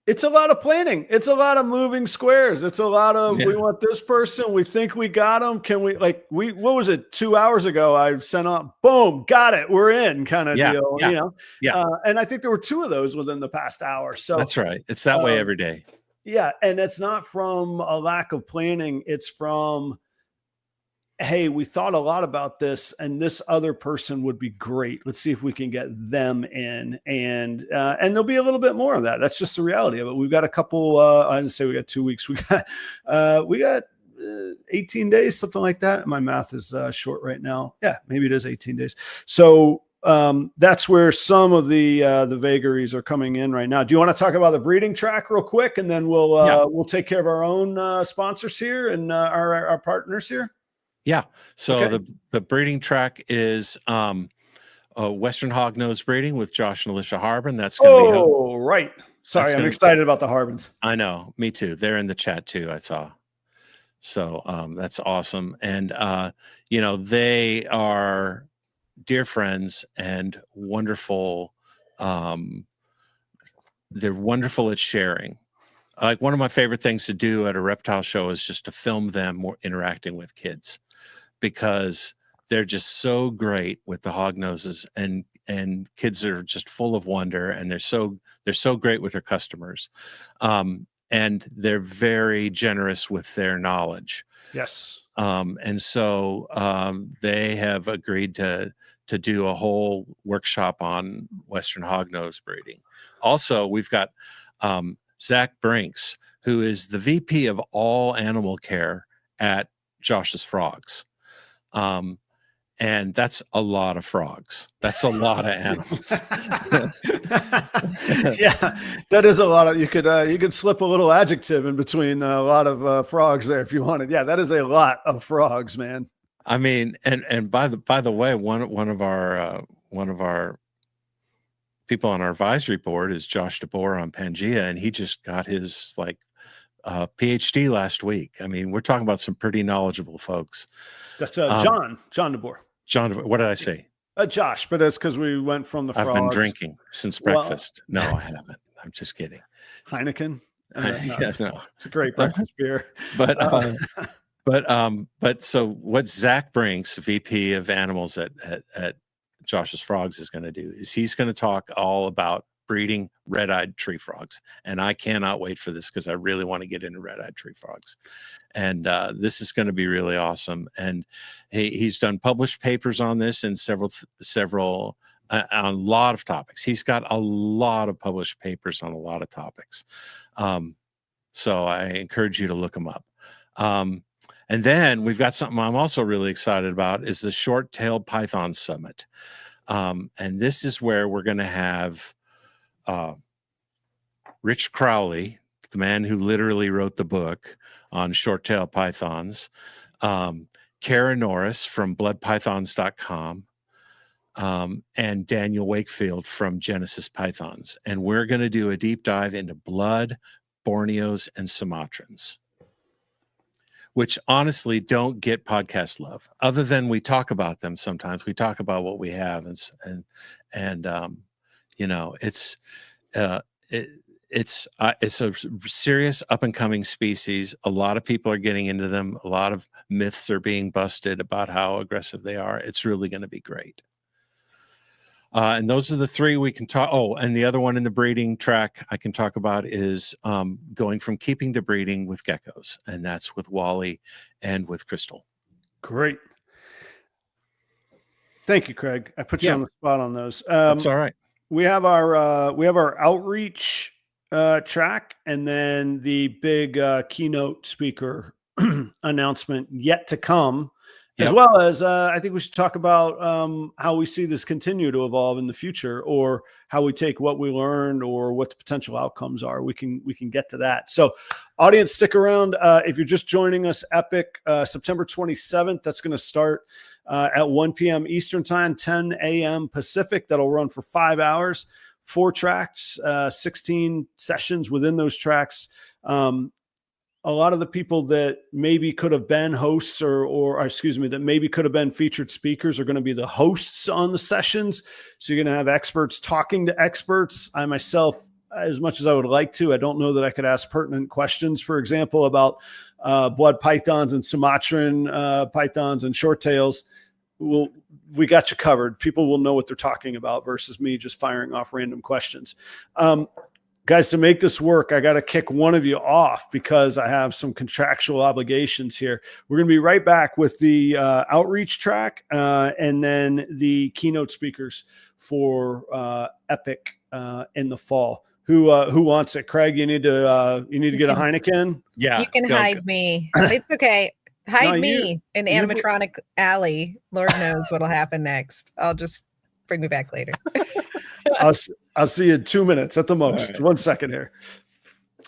It's a lot of planning. It's a lot of moving squares. It's a lot of, we want this person. We think we got them. Can we, what was it? 2 hours ago, I sent out, boom, got it. We're in kind of deal, Yeah. And I think there were 2 of those within the past hour. So that's right. It's that way every day. Yeah. And it's not from a lack of planning. It's from, hey, we thought a lot about this and this other person would be great. Let's see if we can get them in, and there'll be a little bit more of that. That's just the reality of it. We've got a couple, I didn't say we got 2 weeks. We got 18 days, something like that. My math is short right now. Yeah, maybe it is 18 days. So that's where some of the vagaries are coming in right now. Do you want to talk about the breeding track real quick? And then we'll take care of our own sponsors here and our partners here. Yeah. So the breeding track is Western Hognose breeding with Josh and Alicia Harbin. That's going to be right. Sorry, I'm excited about the Harbins. I know, me too. They're in the chat too, I saw. So that's awesome. And they are dear friends and wonderful. They're wonderful at sharing. Like, one of my favorite things to do at a reptile show is just to film them more interacting with kids, because they're just so great with the hog noses, and kids are just full of wonder, and they're so great with their customers. And they're very generous with their knowledge. Yes. And so they have agreed to do a whole workshop on Western hognose breeding. Also, we've got Zach Brinks, who is the VP of all animal care at Josh's Frogs. And that's a lot of frogs. That's a lot of animals. Yeah, that is a lot of, you could slip a little adjective in between a lot of frogs there if you wanted. Yeah, that is a lot of frogs, man. I mean, and by the way, one of our people on our advisory board is Josh DeBoer on Pangea, and he just got his PhD last week. I mean, we're talking about some pretty knowledgeable folks. That's John DeBoer. John, what did I say? Josh, but that's because we went from the frogs. I've been drinking since breakfast. No, I haven't. I'm just kidding. Heineken. No. Yeah, no, it's a great breakfast beer. But so what Zach Brinks, VP of Animals at Josh's Frogs, is going to do is he's going to talk all about breeding red-eyed tree frogs, and I cannot wait for this because I really want to get into red-eyed tree frogs, and this is going to be really awesome. And he's done published papers on this in several on a lot of topics. He's got a lot of published papers on a lot of topics, so I encourage you to look him up. And then we've got something I'm also really excited about is the Short-Tailed Python Summit, and this is where we're going to have Rich Crowley, the man who literally wrote the book on short-tailed pythons, Kara Norris from bloodpythons.com, and Daniel Wakefield from Genesis Pythons. And we're going to do a deep dive into blood, Borneos, and Sumatrans, which honestly don't get podcast love other than we talk about them. Sometimes we talk about what we have and you know, it's a serious up and coming species. A lot of people are getting into them. A lot of myths are being busted about how aggressive they are. It's really going to be great. And those are the three we can talk. Oh, and the other one in the breeding track I can talk about is going from keeping to breeding with geckos. And that's with Wally and with Crystal. Great. Thank you, Craig. I put you on the spot on those. That's all right. We have our outreach track, and then the big keynote speaker announcement yet to come, as well as I think we should talk about how we see this continue to evolve in the future, or how we take what we learned or what the potential outcomes are. We can get to that. So audience, stick around. If you're just joining us, Epic, September 27th, that's going to start at 1 p.m. Eastern time, 10 a.m. Pacific. That'll run for 5 hours, 4 tracks, 16 sessions within those tracks. A lot of the people that maybe could have been hosts or excuse me, that maybe could have been featured speakers are going to be the hosts on the sessions. So you're going to have experts talking to experts. I myself, as much as I would like to, I don't know that I could ask pertinent questions, for example, about blood pythons and Sumatran pythons and short tails. We got you covered. People will know what they're talking about versus me just firing off random questions. Guys, to make this work, I got to kick one of you off because I have some contractual obligations here. We're going to be right back with the outreach track and then the keynote speakers for Epic in the fall. Who wants it? Craig, you need to get a Heineken. Yeah, you can hide me. It's okay. Hide me in animatronic alley. Lord knows what'll happen next. I'll just bring me back later. I'll see you in 2 minutes at the most. Right. 1 second here.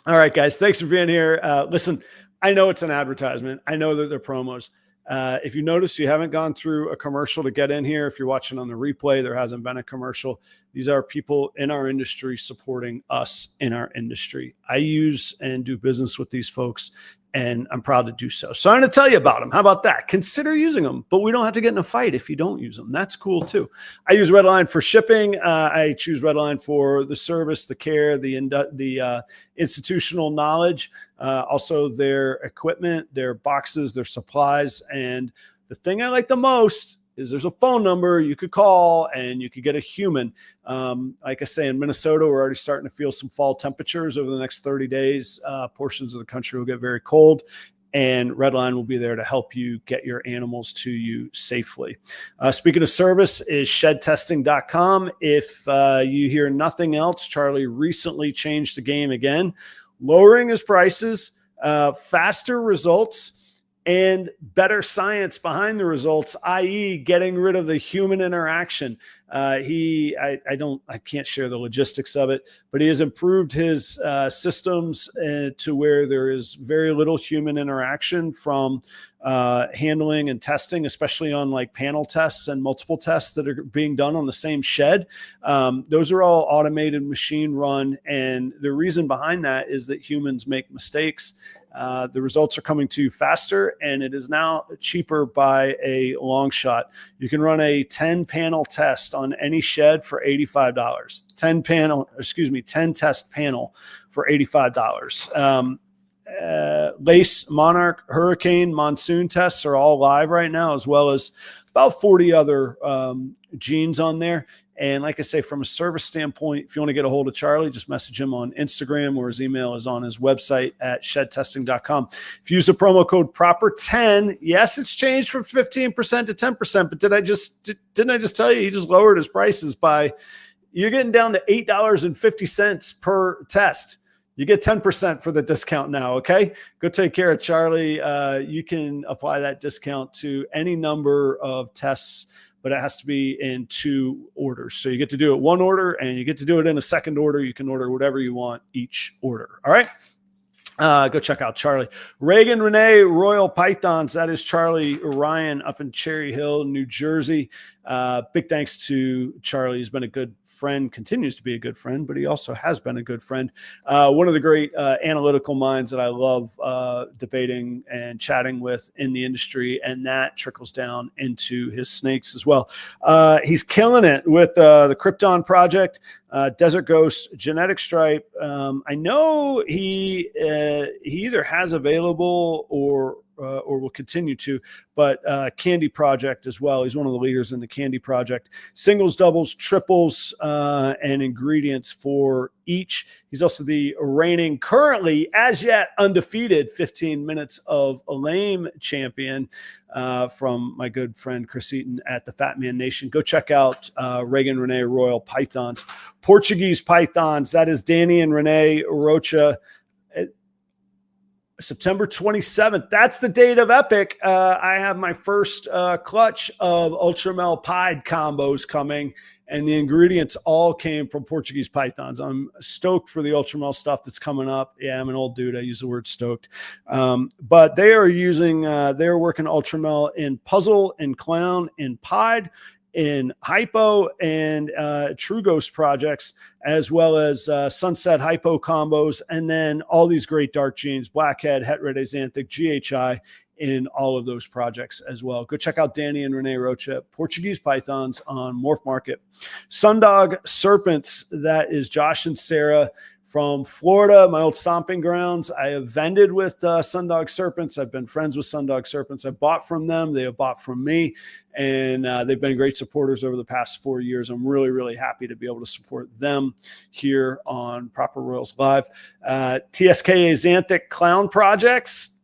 All right, guys. Thanks for being here. Listen, I know it's an advertisement. I know that they're promos. If you notice, you haven't gone through a commercial to get in here. If you're watching on the replay, there hasn't been a commercial. These are people in our industry supporting us in our industry. I use and do business with these folks, and I'm proud to do so. So I'm going to tell you about them. How about that? Consider using them, but we don't have to get in a fight if you don't use them. That's cool too. I use REDLINE for shipping. I choose REDLINE for the service, the care, the institutional knowledge, also their equipment, their boxes, their supplies. And the thing I like the most is there's a phone number you could call and you could get a human. Like I say, in Minnesota, we're already starting to feel some fall temperatures over the next 30 days. Portions of the country will get very cold, and REDLINE will be there to help you get your animals to you safely. Speaking of service is shedtesting.com. If you hear nothing else, Charlie recently changed the game again, lowering his prices, faster results, and better science behind the results, i.e. getting rid of the human interaction. I can't share the logistics of it, but he has improved his systems to where there is very little human interaction from handling and testing, especially on like panel tests and multiple tests that are being done on the same shed. Those are all automated, machine run. And the reason behind that is that humans make mistakes. The results are coming to you faster, and it is now cheaper by a long shot. You can run a 10 panel test on any shed for $85. 10 test panel for $85. Lace, Monarch, Hurricane, Monsoon tests are all live right now, as well as about 40 other genes on there. And like I say, from a service standpoint, if you want to get a hold of Charlie, just message him on Instagram, or his email is on his website at shedtesting.com. If you use the promo code PROPER10, yes, it's changed from 15% to 10%, but didn't I just tell you he just lowered his prices by, you're getting down to $8.50 per test. You get 10% for the discount now, okay? Go take care of Charlie. You can apply that discount to any number of tests, but it has to be in 2 orders. So you get to do it 1 order, and you get to do it in a second order. You can order whatever you want each order, all right? Go check out Charlie. Reagan Renee Royal Pythons. That is Charlie Ryan up in Cherry Hill, New Jersey. Big thanks to Charlie. He's been a good friend, continues to be a good friend, but he also has been a good friend. One of the great analytical minds that I love debating and chatting with in the industry, and that trickles down into his snakes as well. He's killing it with the Krypton project, Desert Ghost, Genetic Stripe. I know he either has available or will continue to, but Candy Project as well. He's one of the leaders in the Candy Project. Singles, doubles, triples, and ingredients for each. He's also the reigning, currently as yet undefeated 15 minutes of a lame champion from my good friend Chris Eaton at the Fat Man Nation. Go check out Reagan Renee Royal Pythons. Portuguese Pythons, that is Danny and Renee Rocha. September 27th. That's the date of Epic. I have my first clutch of Ultramel Pied combos coming, and the ingredients all came from Portuguese Pythons. I'm stoked for the Ultramel stuff that's coming up. Yeah, I'm an old dude. I use the word stoked. But they are using, they're working Ultramel in Puzzle, in Clown, in Pied, in Hypo, and True Ghost projects, as well as Sunset Hypo combos, and then all these great dark genes, Blackhead, Heterodizanthic, GHI, in all of those projects as well. Go check out Danny and Renee Rocha, Portuguese Pythons on Morph Market. Sundog Serpents, that is Josh and Sarah from Florida, my old stomping grounds. I have vended with Sundog Serpents. I've been friends with Sundog Serpents. I bought from them. They have bought from me, and they've been great supporters over the past 4 years. I'm really, really happy to be able to support them here on Proper Royals Live. TSK Axanthic Clown Projects.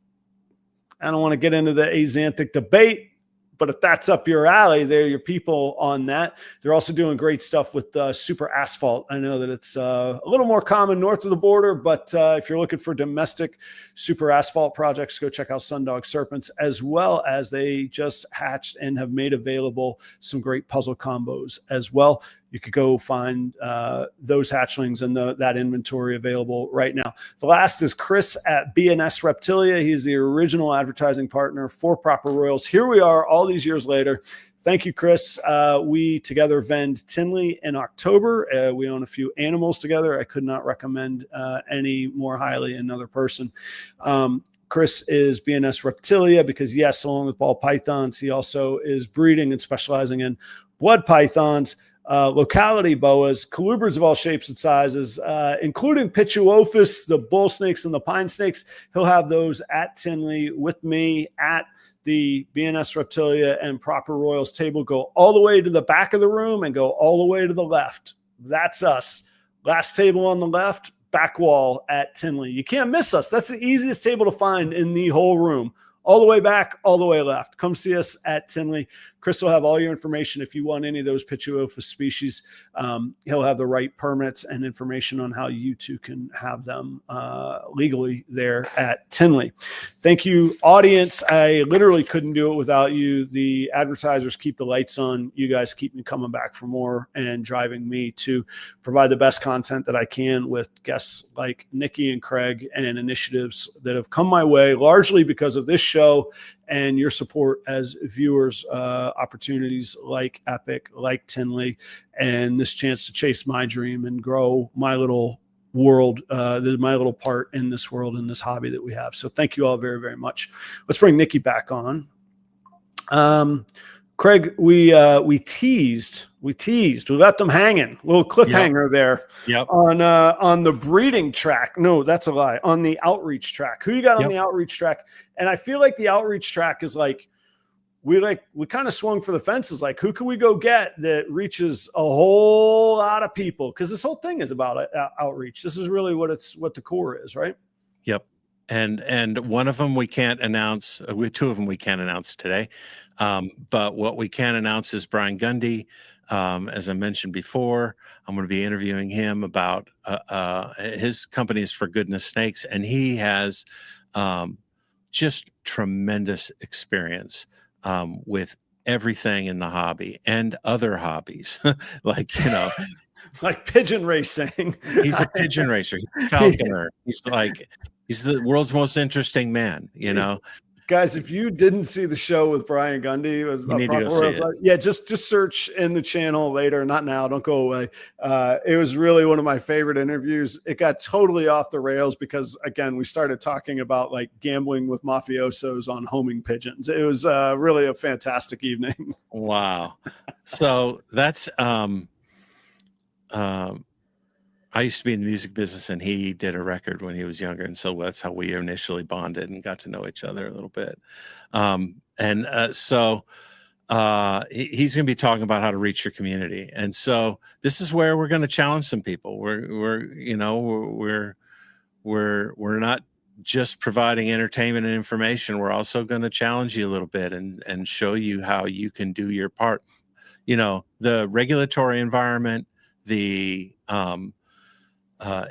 I don't want to get into the Axanthic debate, but if that's up your alley, they're your people on that. They're also doing great stuff with Super Asphalt. I know that it's a little more common north of the border, but if you're looking for domestic Super Asphalt projects, go check out Sundog Serpents, as well as they just hatched and have made available some great puzzle combos as well. You could go find those hatchlings and that inventory available right now. The last is Chris at B and S Reptilia. He's the original advertising partner for Proper Royals. Here we are all these years later. Thank you, Chris. We together vend Tinley in October. We own a few animals together. I could not recommend any more highly another person. Chris is B and S Reptilia because, yes, along with ball pythons, he also is breeding and specializing in blood pythons, locality boas, colubrids of all shapes and sizes, including Pituophis, the bull snakes and the pine snakes. He'll have those at Tinley with me at the B and S Reptilia and Proper Royals table. Go all the way to the back of the room and go all the way to the left. That's us. Last table on the left, back wall at Tinley. You can't miss us. That's the easiest table to find in the whole room. all the way back, all the way left. Come see us at Tinley. Chris will have all your information if you want any of those Pituophis species. He'll have the right permits and information on how you too can have them legally there at Tinley. Thank you, audience. I literally couldn't do it without you. The advertisers keep the lights on. You guys keep me coming back for more and driving me to provide the best content that I can with guests like Nikki and Craig and initiatives that have come my way largely because of this show and your support as viewers, opportunities like Epic, like Tinley, and this chance to chase my dream and grow my little world, my little part in this world, in this hobby that we have. So thank you all very, very much. Let's bring Nikki back on. Craig, we teased, we left them hanging, little cliffhanger there on the breeding track. No, that's a lie. On the outreach track. Who you got on the outreach track? And I feel like the outreach track is like, we kind of swung for the fences. Like, who can we go get that reaches a whole lot of people? Because this whole thing is about outreach. This is really what the core is, right? Yep. And one of them we can't announce. Two of them we can't announce today. But what we can announce is Brian Gundy. As I mentioned before, I'm going to be interviewing him about his company is For Goodness Snakes, and he has just tremendous experience with everything in the hobby and other hobbies, like like pigeon racing. He's a pigeon racer, he's a falconer. He's the world's most interesting man, Guys, if you didn't see the show with Brian Gundy, just search in the channel later. Not now. Don't go away. It was really one of my favorite interviews. It got totally off the rails because, again, we started talking about like gambling with mafiosos on homing pigeons. It was really a fantastic evening. Wow. So that's I used to be in the music business, and he did a record when he was younger. And so that's how we initially bonded and got to know each other a little bit. So he's going to be talking about how to reach your community. And so this is where we're going to challenge some people. We're not just providing entertainment and information. We're also going to challenge you a little bit and show you how you can do your part. The regulatory environment,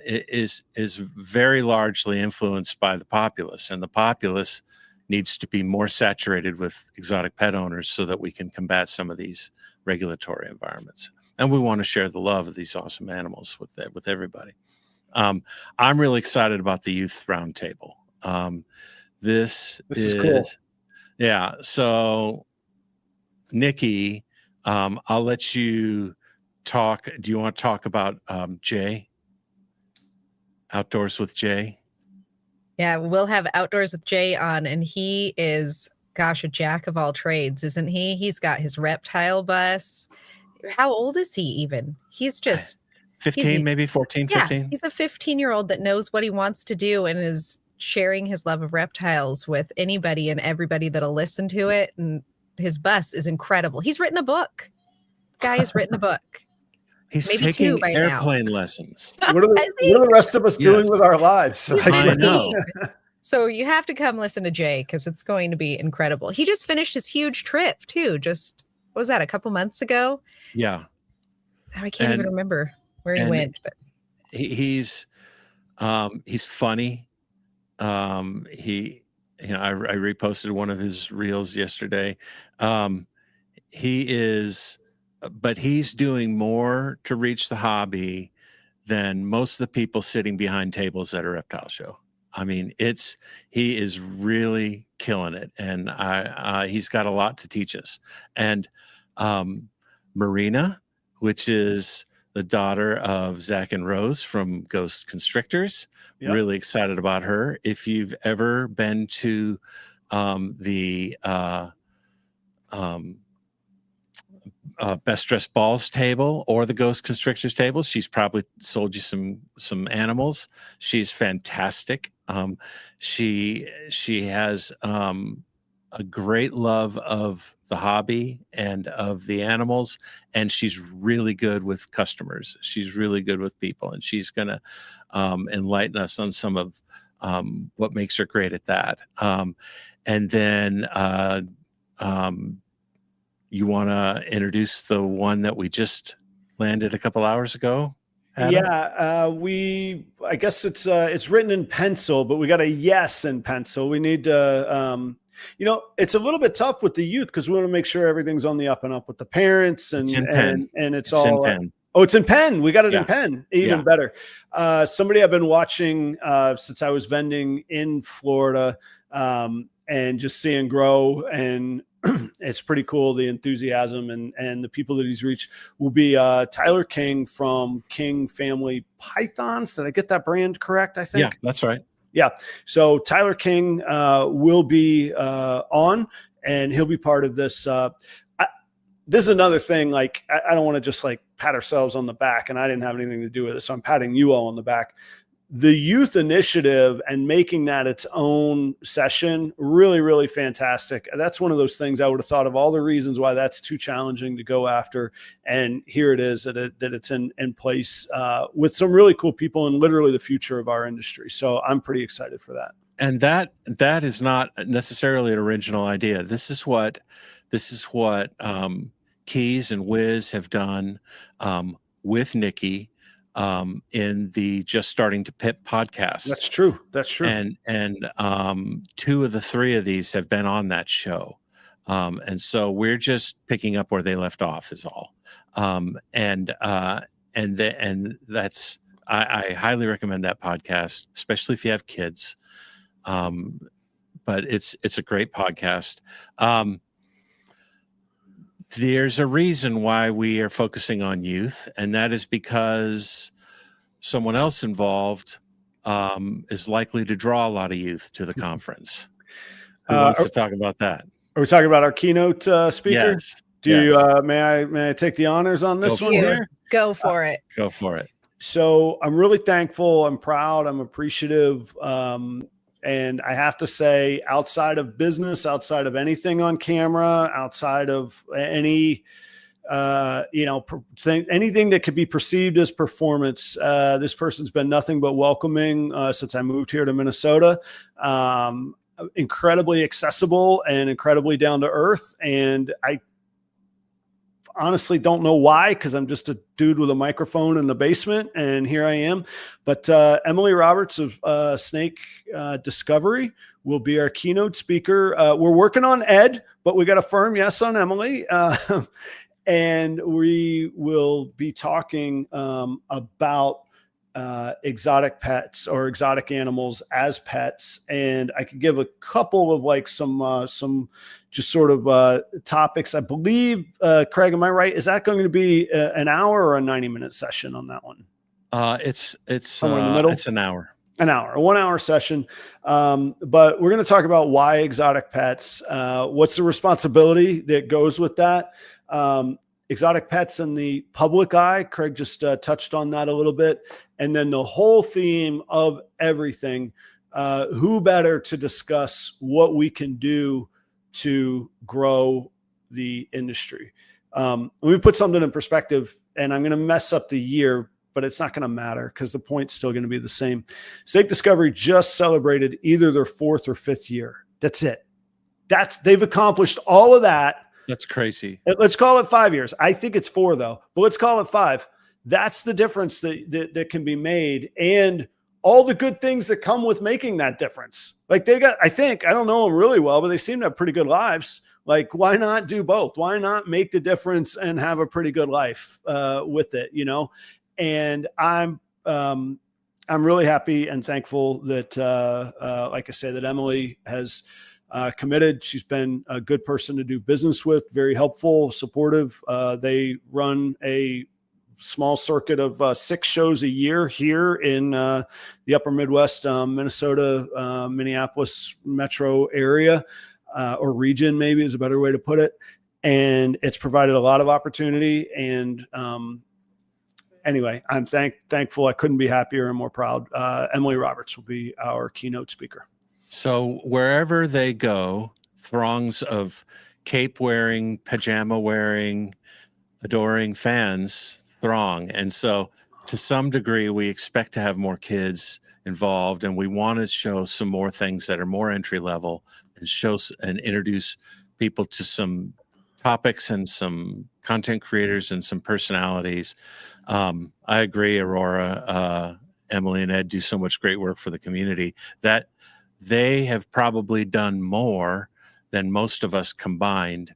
is very largely influenced by the populace, and the populace needs to be more saturated with exotic pet owners so that we can combat some of these regulatory environments. And we want to share the love of these awesome animals with everybody. I'm really excited about the youth roundtable. This is cool. Yeah. So, Nikki, I'll let you talk. Do you want to talk about Jay? Outdoors with Jay? Yeah, we'll have Outdoors with Jay on, and he is, gosh, a jack of all trades, isn't he? He's got his reptile bus. How old is he even? He's just 15, maybe 14, 15. Yeah, he's a 15-year-old that knows what he wants to do and is sharing his love of reptiles with anybody and everybody that'll listen to it. And his bus is incredible. He's written a book. Guy has written a book. He's maybe taking airplane lessons. What are the rest of us doing with our lives? I know. So you have to come listen to Jay because it's going to be incredible. He just finished his huge trip too. Just, what was that, a couple months ago? Yeah. I can't even remember where he went. But he's funny. I reposted one of his reels yesterday. But he's doing more to reach the hobby than most of the people sitting behind tables at a reptile show. I mean, he is really killing it, and he's got a lot to teach us. And Marina, which is the daughter of Zach and Rose from Ghost Constrictors, really excited about her. If you've ever been to the Best Dressed Balls table or the Ghost Constrictors table, she's probably sold you some animals. She's fantastic. She has a great love of the hobby and of the animals, and she's really good with customers. She's really good with people, and she's going to enlighten us on some of what makes her great at that. And then you want to introduce the one that we just landed a couple hours ago, Adam? Yeah, I guess it's written in pencil, but we got a yes in pencil. We need to, it's a little bit tough with the youth because we want to make sure everything's on the up and up with the parents, and It's in pen. It's in all pen. Oh, it's in pen. We got it in pen. Even better. Somebody I've been watching since I was vending in Florida, and just seeing grow, and it's pretty cool. The enthusiasm and the people that he's reached will be Tyler King from King Family Pythons. Did I get that brand correct? I think. Yeah, that's right. Yeah. So Tyler King will be on, and he'll be part of this. This is another thing. Like, I don't want to just like pat ourselves on the back, and I didn't have anything to do with it, so I'm patting you all on the back. The youth initiative and making that its own session, really, really fantastic. That's one of those things I would have thought of all the reasons why that's too challenging to go after. And here it is that it's in place with some really cool people and literally the future of our industry. So I'm pretty excited for that. And that is not necessarily an original idea. This is what Keys and Wiz have done with Nikki in the Just Starting to Pip podcast. That's true. And two of the three of these have been on that show. And so we're just picking up where they left off is all. And that's, I highly recommend that podcast, especially if you have kids. But it's a great podcast. There's a reason why we are focusing on youth, and that is because someone else involved is likely to draw a lot of youth to the conference. Who wants to talk about that? Are we talking about our keynote speaker? Yes. You may I take the honors on this one here? Go for it. Go for it. So I'm really thankful. I'm proud. I'm appreciative. And I have to say, outside of business, outside of anything on camera, outside of any, anything that could be perceived as performance, this person's been nothing but welcoming since I moved here to Minnesota. Incredibly accessible and incredibly down to earth. And I honestly don't know why, because I'm just a dude with a microphone in the basement, and here I am. But Emily Roberts of Snake Discovery will be our keynote speaker. We're working on Ed, but we got a firm yes on Emily. And we will be talking about exotic pets or exotic animals as pets. And I could give a couple of like some just sort of topics. I believe, Craig, am I right? Is that going to be an hour or a 90-minute session on that one? It's in the middle? It's an hour. A 1-hour session. But we're going to talk about why exotic pets, what's the responsibility that goes with that. Exotic pets in the public eye. Craig just touched on that a little bit. And then the whole theme of everything, who better to discuss what we can do to grow the industry. Let me put something in perspective, and I'm going to mess up the year, but it's not going to matter because the point's still going to be the same. Snake Discovery just celebrated either their 4th or 5th year. That's it. They've accomplished all of that. That's crazy. Let's call it 5 years. I think it's 4 though, but let's call it 5. That's the difference that can be made, and all the good things that come with making that difference. Like I don't know them really well, but they seem to have pretty good lives. Like, why not do both? Why not make the difference and have a pretty good life with it, And I'm really happy and thankful that, like I say, that Emily has committed. She's been a good person to do business with, very helpful, supportive. They run a small circuit of 6 shows a year here in the upper Midwest, Minnesota, Minneapolis metro area, or region maybe is a better way to put it. And it's provided a lot of opportunity. And anyway, I'm thankful. I couldn't be happier and more proud. Emily Roberts will be our keynote speaker. So wherever they go, throngs of cape-wearing, pajama-wearing, adoring fans throng. And so to some degree, we expect to have more kids involved, and we want to show some more things that are more entry level and and introduce people to some topics and some content creators and some personalities. I agree, Aurora. Emily and Ed do so much great work for the community that they have probably done more than most of us combined.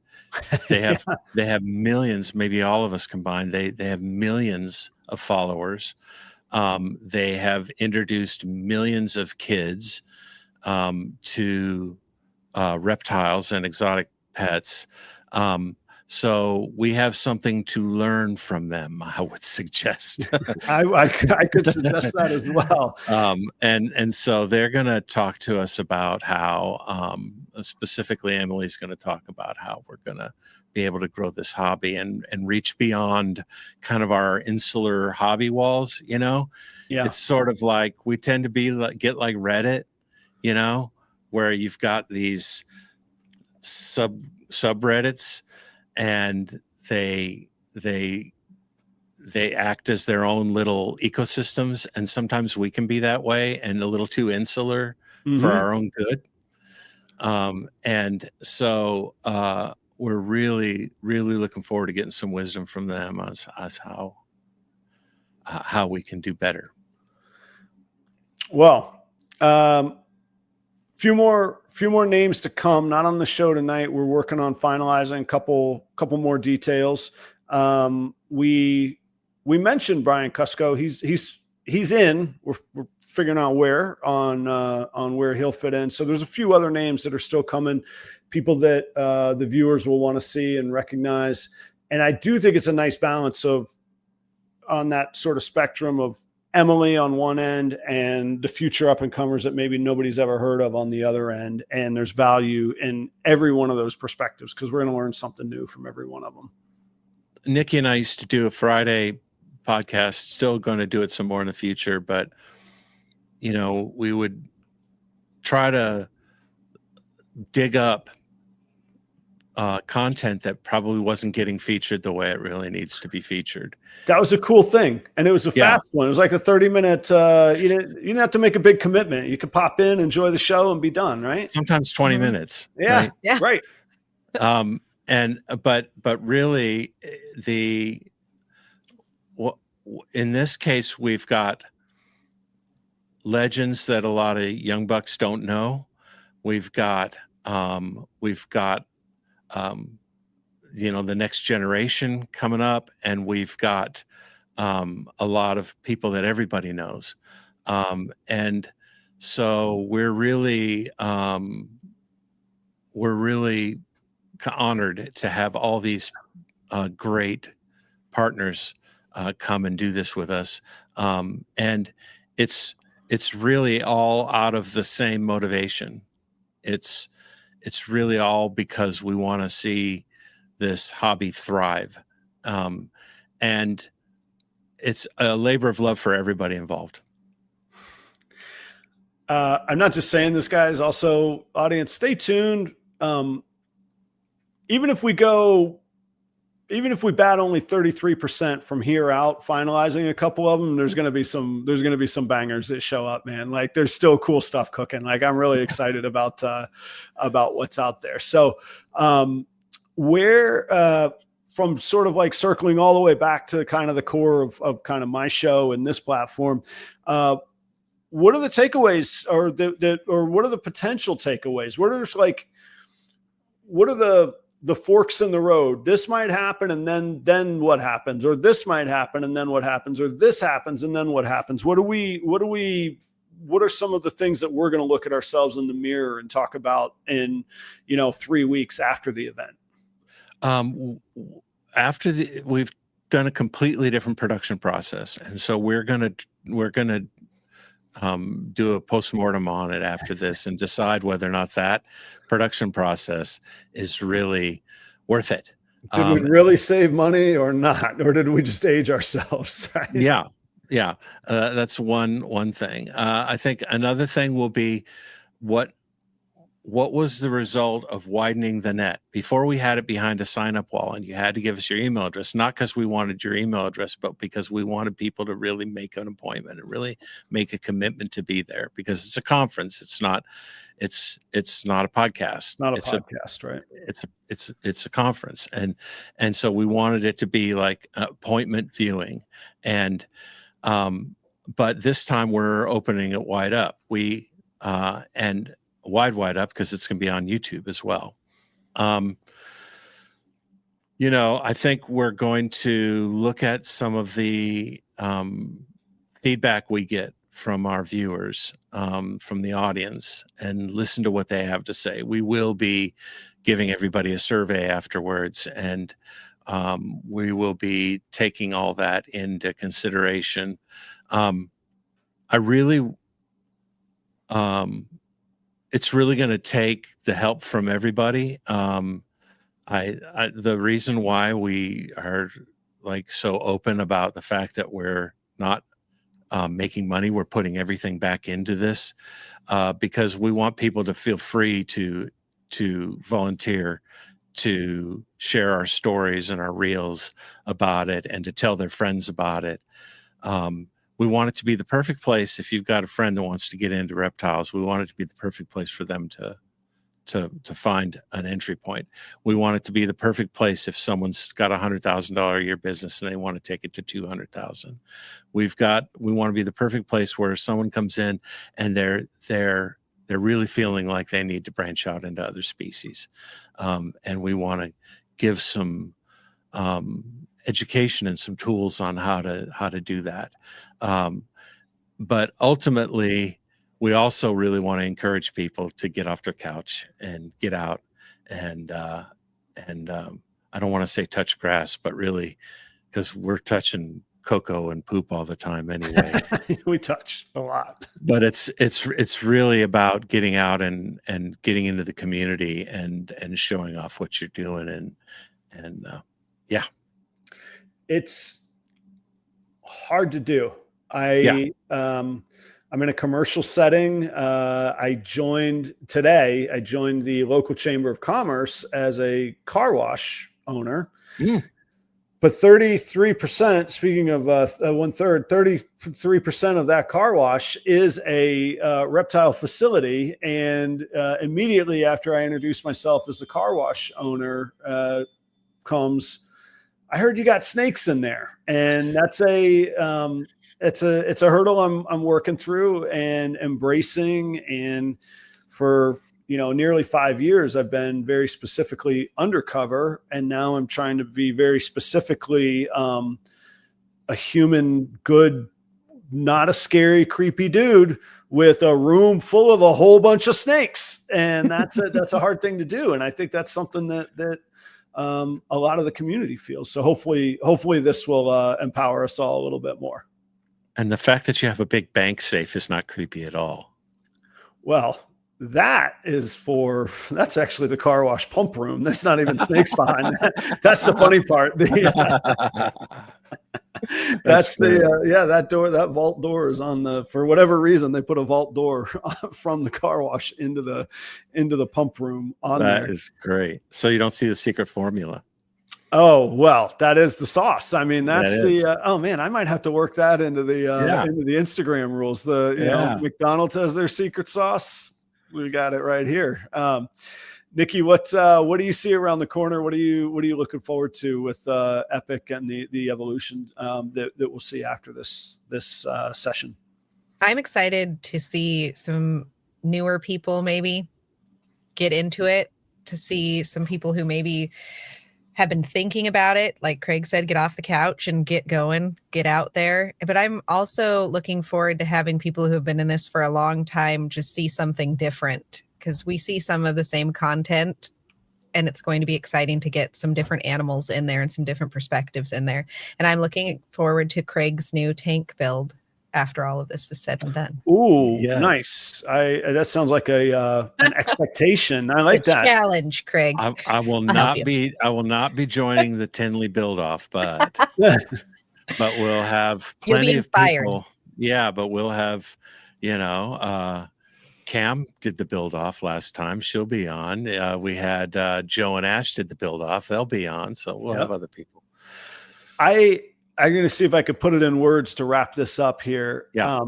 They have they have millions, maybe all of us combined. They have millions of followers. They have introduced millions of kids to reptiles and exotic pets. So we have something to learn from them, I would suggest. I could suggest that as well. And so they're going to talk to us about how, specifically Emily's going to talk about how we're going to be able to grow this hobby and reach beyond kind of our insular hobby walls. Yeah. It's sort of like we tend to get like Reddit, where you've got these subreddits, and they act as their own little ecosystems, and sometimes we can be that way and a little too insular for our own good. And so we're really looking forward to getting some wisdom from them as how we can do better. Well, few more names to come, not on the show tonight. We're working on finalizing a couple more details. We mentioned Brian Cusco. He's in. We're figuring out where on where he'll fit in. So there's a few other names that are still coming, people that the viewers will want to see and recognize. And I do think it's a nice balance on that sort of spectrum of Emily on one end and the future up and comers that maybe nobody's ever heard of on the other end. And there's value in every one of those perspectives because we're going to learn something new from every one of them. Nikki and I used to do a Friday podcast, still going to do it some more in the future, but we would try to dig up content that probably wasn't getting featured the way it really needs to be featured. That was a cool thing. And it was a fast one. It was like a 30-minute, you didn't have to make a big commitment. You could pop in, enjoy the show, and be done, right? Sometimes 20 minutes. Yeah. Right? Yeah. Right. But really in this case, we've got legends that a lot of young bucks don't know. We've got the next generation coming up, and we've got a lot of people that everybody knows. And so we're really honored to have all these great partners come and do this with us. And it's really all out of the same motivation. It's really all because we want to see this hobby thrive. And it's a labor of love for everybody involved. I'm not just saying this, guys. Also, audience, stay tuned. Even if we bat only 33% from here out, finalizing a couple of them, there's going to be some bangers that show up, man. Like there's still cool stuff cooking. Like I'm really excited about what's out there. So from sort of like circling all the way back to kind of the core of kind of my show and this platform, what are the takeaways or what are the potential takeaways? What are the forks in the road? This might happen and then what happens, or this might happen and then what happens, or this happens and then what happens? What are some of the things that we're going to look at ourselves in the mirror and talk about in 3 weeks after the event? We've done a completely different production process, and so we're gonna do a postmortem on it after this and decide whether or not that production process is really worth it. Did we really save money or not, or did we just age ourselves? Right? Yeah. That's one thing. I think another thing will be what what was the result of widening the net? Before we had it behind a sign-up wall, and you had to give us your email address, not because we wanted your email address, but because we wanted people to really make an appointment and really make a commitment to be there, because it's a conference. It's not a podcast. Not a podcast, right? It's a conference. And so we wanted it to be like appointment viewing. And but this time we're opening it wide up. And wide up, because it's going to be on YouTube as well. I think we're going to look at some of the feedback we get from our viewers, from the audience, and listen to what they have to say. We will be giving everybody a survey afterwards, and we will be taking all that into consideration. It's really going to take the help from everybody. The reason why we are like so open about the fact that we're not making money, we're putting everything back into this, because we want people to feel free to volunteer, to share our stories and our reels about it, and to tell their friends about it. We want it to be the perfect place. If you've got a friend that wants to get into reptiles, we want it to be the perfect place for them to find an entry point. We want it to be the perfect place if someone's got $100,000 a year business and they want to take it to 200,000. We want to be the perfect place where someone comes in and they're really feeling like they need to branch out into other species. And we want to give some education and some tools on how to do that. But ultimately, we also really want to encourage people to get off their couch and get out and I don't want to say touch grass, but really, because we're touching cocoa and poop all the time anyway. We touch a lot. But it's really about getting out and getting into the community and showing off what you're doing and yeah. It's hard to do. I'm in a commercial setting. I joined the local chamber of commerce as a car wash owner. But 33%, speaking of 1/3, 33% of that car wash is a reptile facility. And immediately after I introduced myself as the car wash owner, comes, I heard you got snakes in there. And that's it's a hurdle I'm working through and embracing. And for, nearly 5 years, I've been very specifically undercover. And now I'm trying to be very specifically a human, good, not a scary, creepy dude with a room full of a whole bunch of snakes. And that's a hard thing to do. And I think that's something that a lot of the community feels. So hopefully this will empower us all a little bit more. And the fact that you have a big bank safe is not creepy at all. Well, that's actually the car wash pump room. There's not even snakes behind that. That's the funny part. That door, that vault door is on for whatever reason, they put a vault door from the car wash into the pump room on there. That is great. So you don't see the secret formula. Oh, well, that is the sauce. I mean, that's oh man, I might have to work that into the Instagram rules. McDonald's has their secret sauce. We got it right here. Nikki, what do you see around the corner? What are you looking forward to with Epic and the evolution that we'll see after this session? I'm excited to see some newer people maybe get into it, to see some people who maybe have been thinking about it. Like Craig said, get off the couch and get going, get out there. But I'm also looking forward to having people who have been in this for a long time just see something different, because we see some of the same content, and it's going to be exciting to get some different animals in there and some different perspectives in there. And I'm looking forward to Craig's new tank build after all of this is said and done. Ooh, yes. Nice. That sounds like an expectation. I like that challenge, Craig. I will not be joining the Tinley build off, but we'll have plenty of people. Yeah, but we'll have, Cam did the build off last time. She'll be on. We had Joe and Ash did the build off. They'll be on. So we'll have other people. I'm going to see if I could put it in words to wrap this up here. Yeah.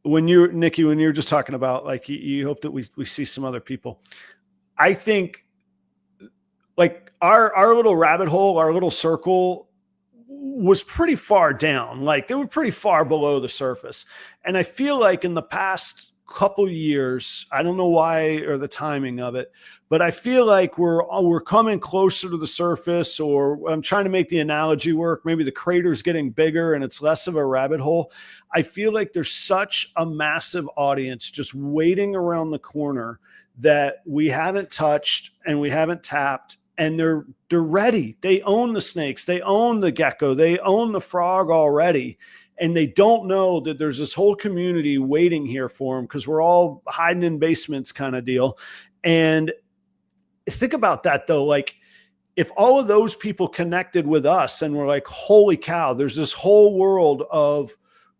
Nikki, when you were just talking about like, you hope that we see some other people. I think like our little rabbit hole, our little circle was pretty far down. Like they were pretty far below the surface. And I feel like in the past couple years, I don't know why or the timing of it, but I feel like we're coming closer to the surface, or I'm trying to make the analogy work. Maybe the crater's getting bigger and it's less of a rabbit hole. I feel like there's such a massive audience just waiting around the corner that we haven't touched and we haven't tapped, and they're ready. They own the snakes, they own the gecko, they own the frog already. And they don't know that there's this whole community waiting here for them because we're all hiding in basements kind of deal. And think about that though. Like if all of those people connected with us and we're like, holy cow, there's this whole world of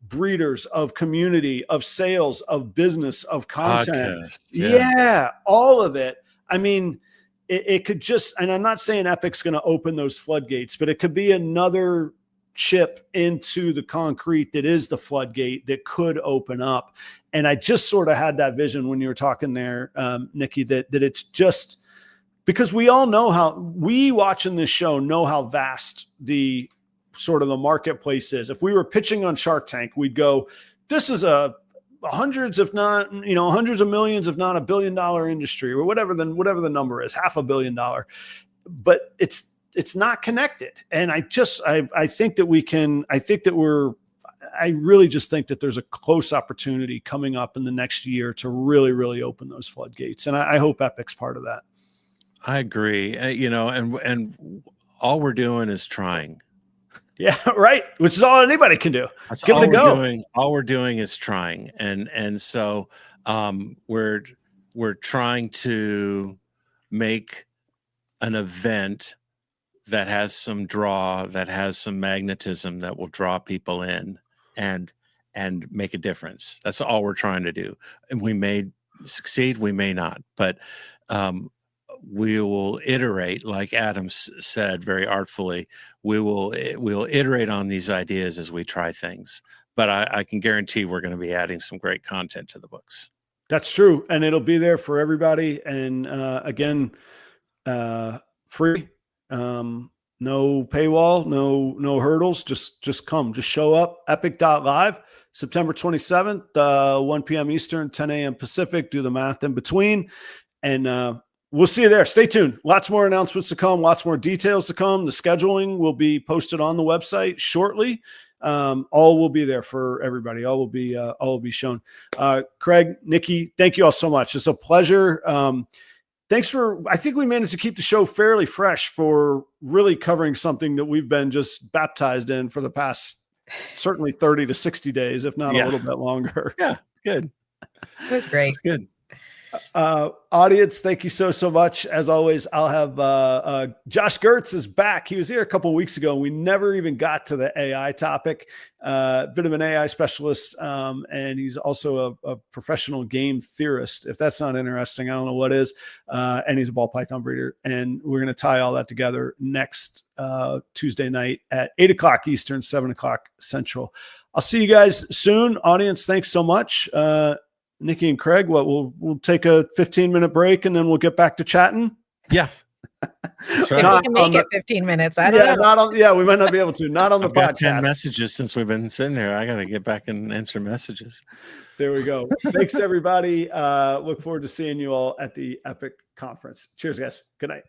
breeders, of community, of sales, of business, of content. Podcast, yeah, all of it. I mean, it could just, and I'm not saying Epic's going to open those floodgates, but it could be another chip into the concrete that is the floodgate that could open up. And I just sort of had that vision when you were talking there, Nikki, that it's just because we all know how we watching this show know how vast the sort of the marketplace is. If we were pitching on Shark Tank, we'd go, this is a hundreds, if not, hundreds of millions, if not $1 billion industry, or whatever the number is, $500 million. But it's not connected. And I think that we can, I really just think that there's a close opportunity coming up in the next year to really, really open those floodgates. And I hope Epic's part of that. I agree. And all we're doing is trying. Yeah, right. Which is all anybody can do. That's give it a go. All we're doing is trying. And so we're trying to make an event that has some draw, that has some magnetism, that will draw people in and make a difference. That's all we're trying to do. And we may succeed, we may not, but we will iterate, like Adam said very artfully. We'll iterate on these ideas as we try things. But I can guarantee we're going to be adding some great content to the books. That's true, and it'll be there for everybody. And again, free, no paywall, no hurdles. Just come, just show up. Epic.live, September 27th, 1 p.m. Eastern, 10 a.m. Pacific. Do the math in between, and we'll see you there. Stay tuned. Lots more announcements to come. Lots more details to come. The scheduling will be posted on the website shortly. All will be there for everybody. All will be shown. Craig, Nikki, thank you all so much. It's a pleasure. I think we managed to keep the show fairly fresh for really covering something that we've been just baptized in for the past certainly 30 to 60 days, if not a little bit longer. Yeah, good. It was great. It's good. Audience, thank you so much. As always, I'll have Josh Gertz is back. He was here a couple of weeks ago and we never even got to the AI topic. Bit of an AI specialist, and he's also a professional game theorist. If that's not interesting, I don't know what is. And he's a ball python breeder, and we're going to tie all that together next Tuesday night at 8:00 Eastern, 7:00 Central. I'll see you guys soon. Audience, thanks so much. Nikki and Craig, we'll take a 15-minute break and then we'll get back to chatting. Yes. That's right. If we can make it 15 minutes. I don't know. We might not be able to. Not on the podcast. 10 messages since we've been sitting here. I got to get back and answer messages. There we go. Thanks, everybody. Look forward to seeing you all at the Epic conference. Cheers, guys. Good night.